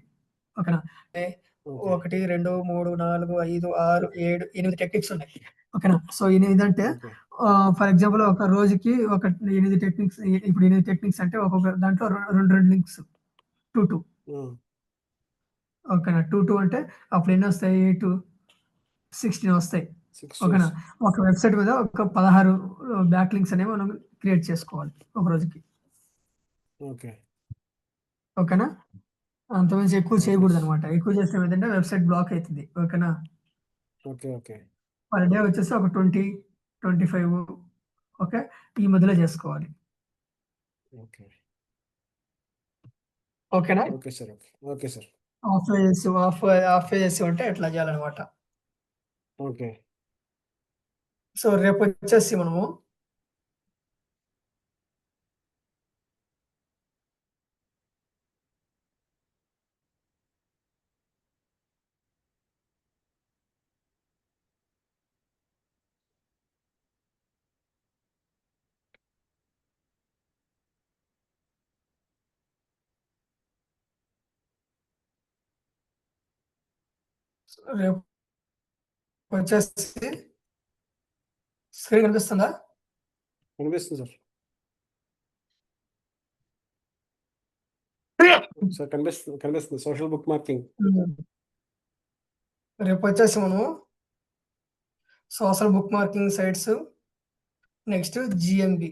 ఓకేనా? అంటే ఓకే. 1, 2, 3, 4, 5, 6, 7, 8 టెక్నిక్స్ ఉన్నాయి. ఓకేనా? సో 8 అంటే ఓకే. ఫర్ ఎగ్జాంపుల్ ఒక రోజుకి ఒక 8 టెక్నిక్స్ ఇప్పుడు 8 టెక్నిక్స్ అంటే ఒక్కొక్క దాంట్లో 2 లింక్స్ 2 హ్మ్. ఓకేనా? 2 అంటే అప్పుడు ఎన్నొస్తాయి? 8, 16 వస్తాయి. 6 ఓకేనా? ఒక వెబ్‌సైట్ మీద ఒక 16 బ్యాక్ లింక్స్ అనేవి మనం క్రియేట్ చేసుకోవాలి ఒక రోజుకి. ఓకే. ఓకేనా? అంతకుమించి ఎక్కువ ఓకే. చేయకూడదనమాట. ఎక్కువ చేస్తే ఏమైద్దంటే వెబ్‌సైట్ బ్లాక్ అయితది. ఓకేనా? ఓకే. పర్ డే వచ్చేసి ఒక 20, 25 ఓకే. ఈ మధ్యలో చేసుకోవాలి. ఓకే. ఓకేనా? Okay sir. Okay sir. Of pages ఉంటే ఇట్లా చేయాలనమాట. ఓకే. సో రేపొచ్చేసి మనము రేపొచ్చేసి స్క్రీన్ కనిపిస్తుందా? కనిపిస్తుంది సార్. సార్ కనిపిస్తుంది. Social bookmarking. రేపొచ్చేసి మనము social bookmarking sites next GMB.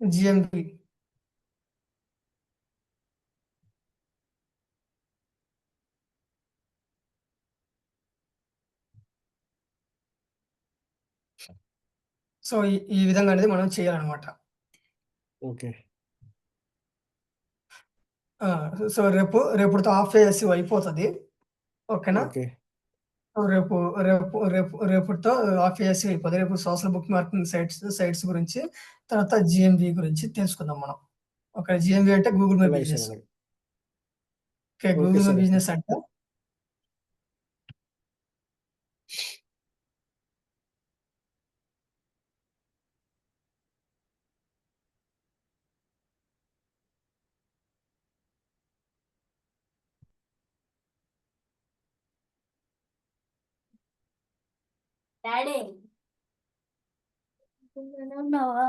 GMB. So ఈ విధంగా అనేది మనం చేయాలనమాట. ఓకే. ఆ! సో రేపుటితో ఆఫ్ పేజెస్ అయిపోతది. ఓకేనా? ఓకే. సో రేపుటితో ఆఫ్ పేజెస్ అయిపోతది. రేపు సోషల్ బుక్ మార్కింగ్ సైట్స్ గురించి, తర్వాత జీఎంబీ గురించి తెలుసుకుందాం మనం. ఓకే. జీఎంబీ అంటే గూగుల్ మై అలాగే సార్. బిజినెస్. అలాగే. Okay. Okay Google my sir. Okay. Business అంటే డాడీ ఉన్నావా?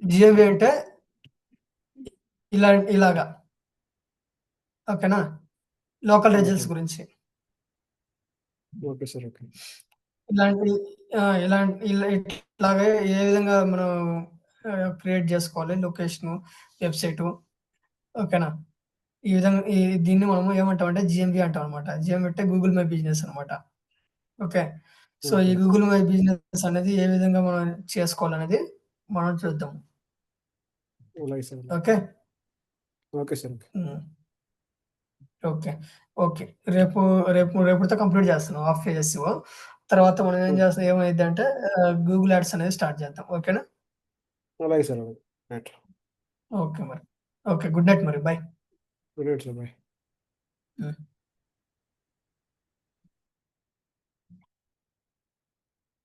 జీఎంబీ అంటే ఇలాగా. ఓకేనా? Local okay. రిజల్ట్స్ గురించి. Okay sir. ఓకే. ఇలాంటి ఇట్లాగే ఏ విధంగా మనం క్రియేట్ చేసుకోవాలి లొకేషను, వెబ్‌సైటు. ఓకేనా? ఈ విధంగా దీన్ని మనము ఏమంటామంటే జీఎంబీ అంటామనమాట. జీఎంబీ అంటే గూగుల్ మై బిజినెస్ అనమాట. ఓకే. సో ఈ ఓకే. గూగుల్ మై బిజినెస్ అనేది ఏ విధంగా మనం చేసుకోవాలనేది మనం చూద్దాం. అలాగే sir. Okay. Okay sir. Okay. హ్మ్. ఓకే. ఓకే. రేపటితో కంప్లీట్ చేస్తున్నాం హాఫ్ పేజెస్. తర్వాత మనం ఏమైద్దంటే గూగుల్ యాడ్స్ అనేది స్టార్ట్ చేద్దాం. ఓకేనా? అలాగే సార్. అలాగే. రైట్. ఓకే మరి. ఓకే. గుడ్ నైట్ మరి. Bye. Good night sir. Bye. హ్మ్.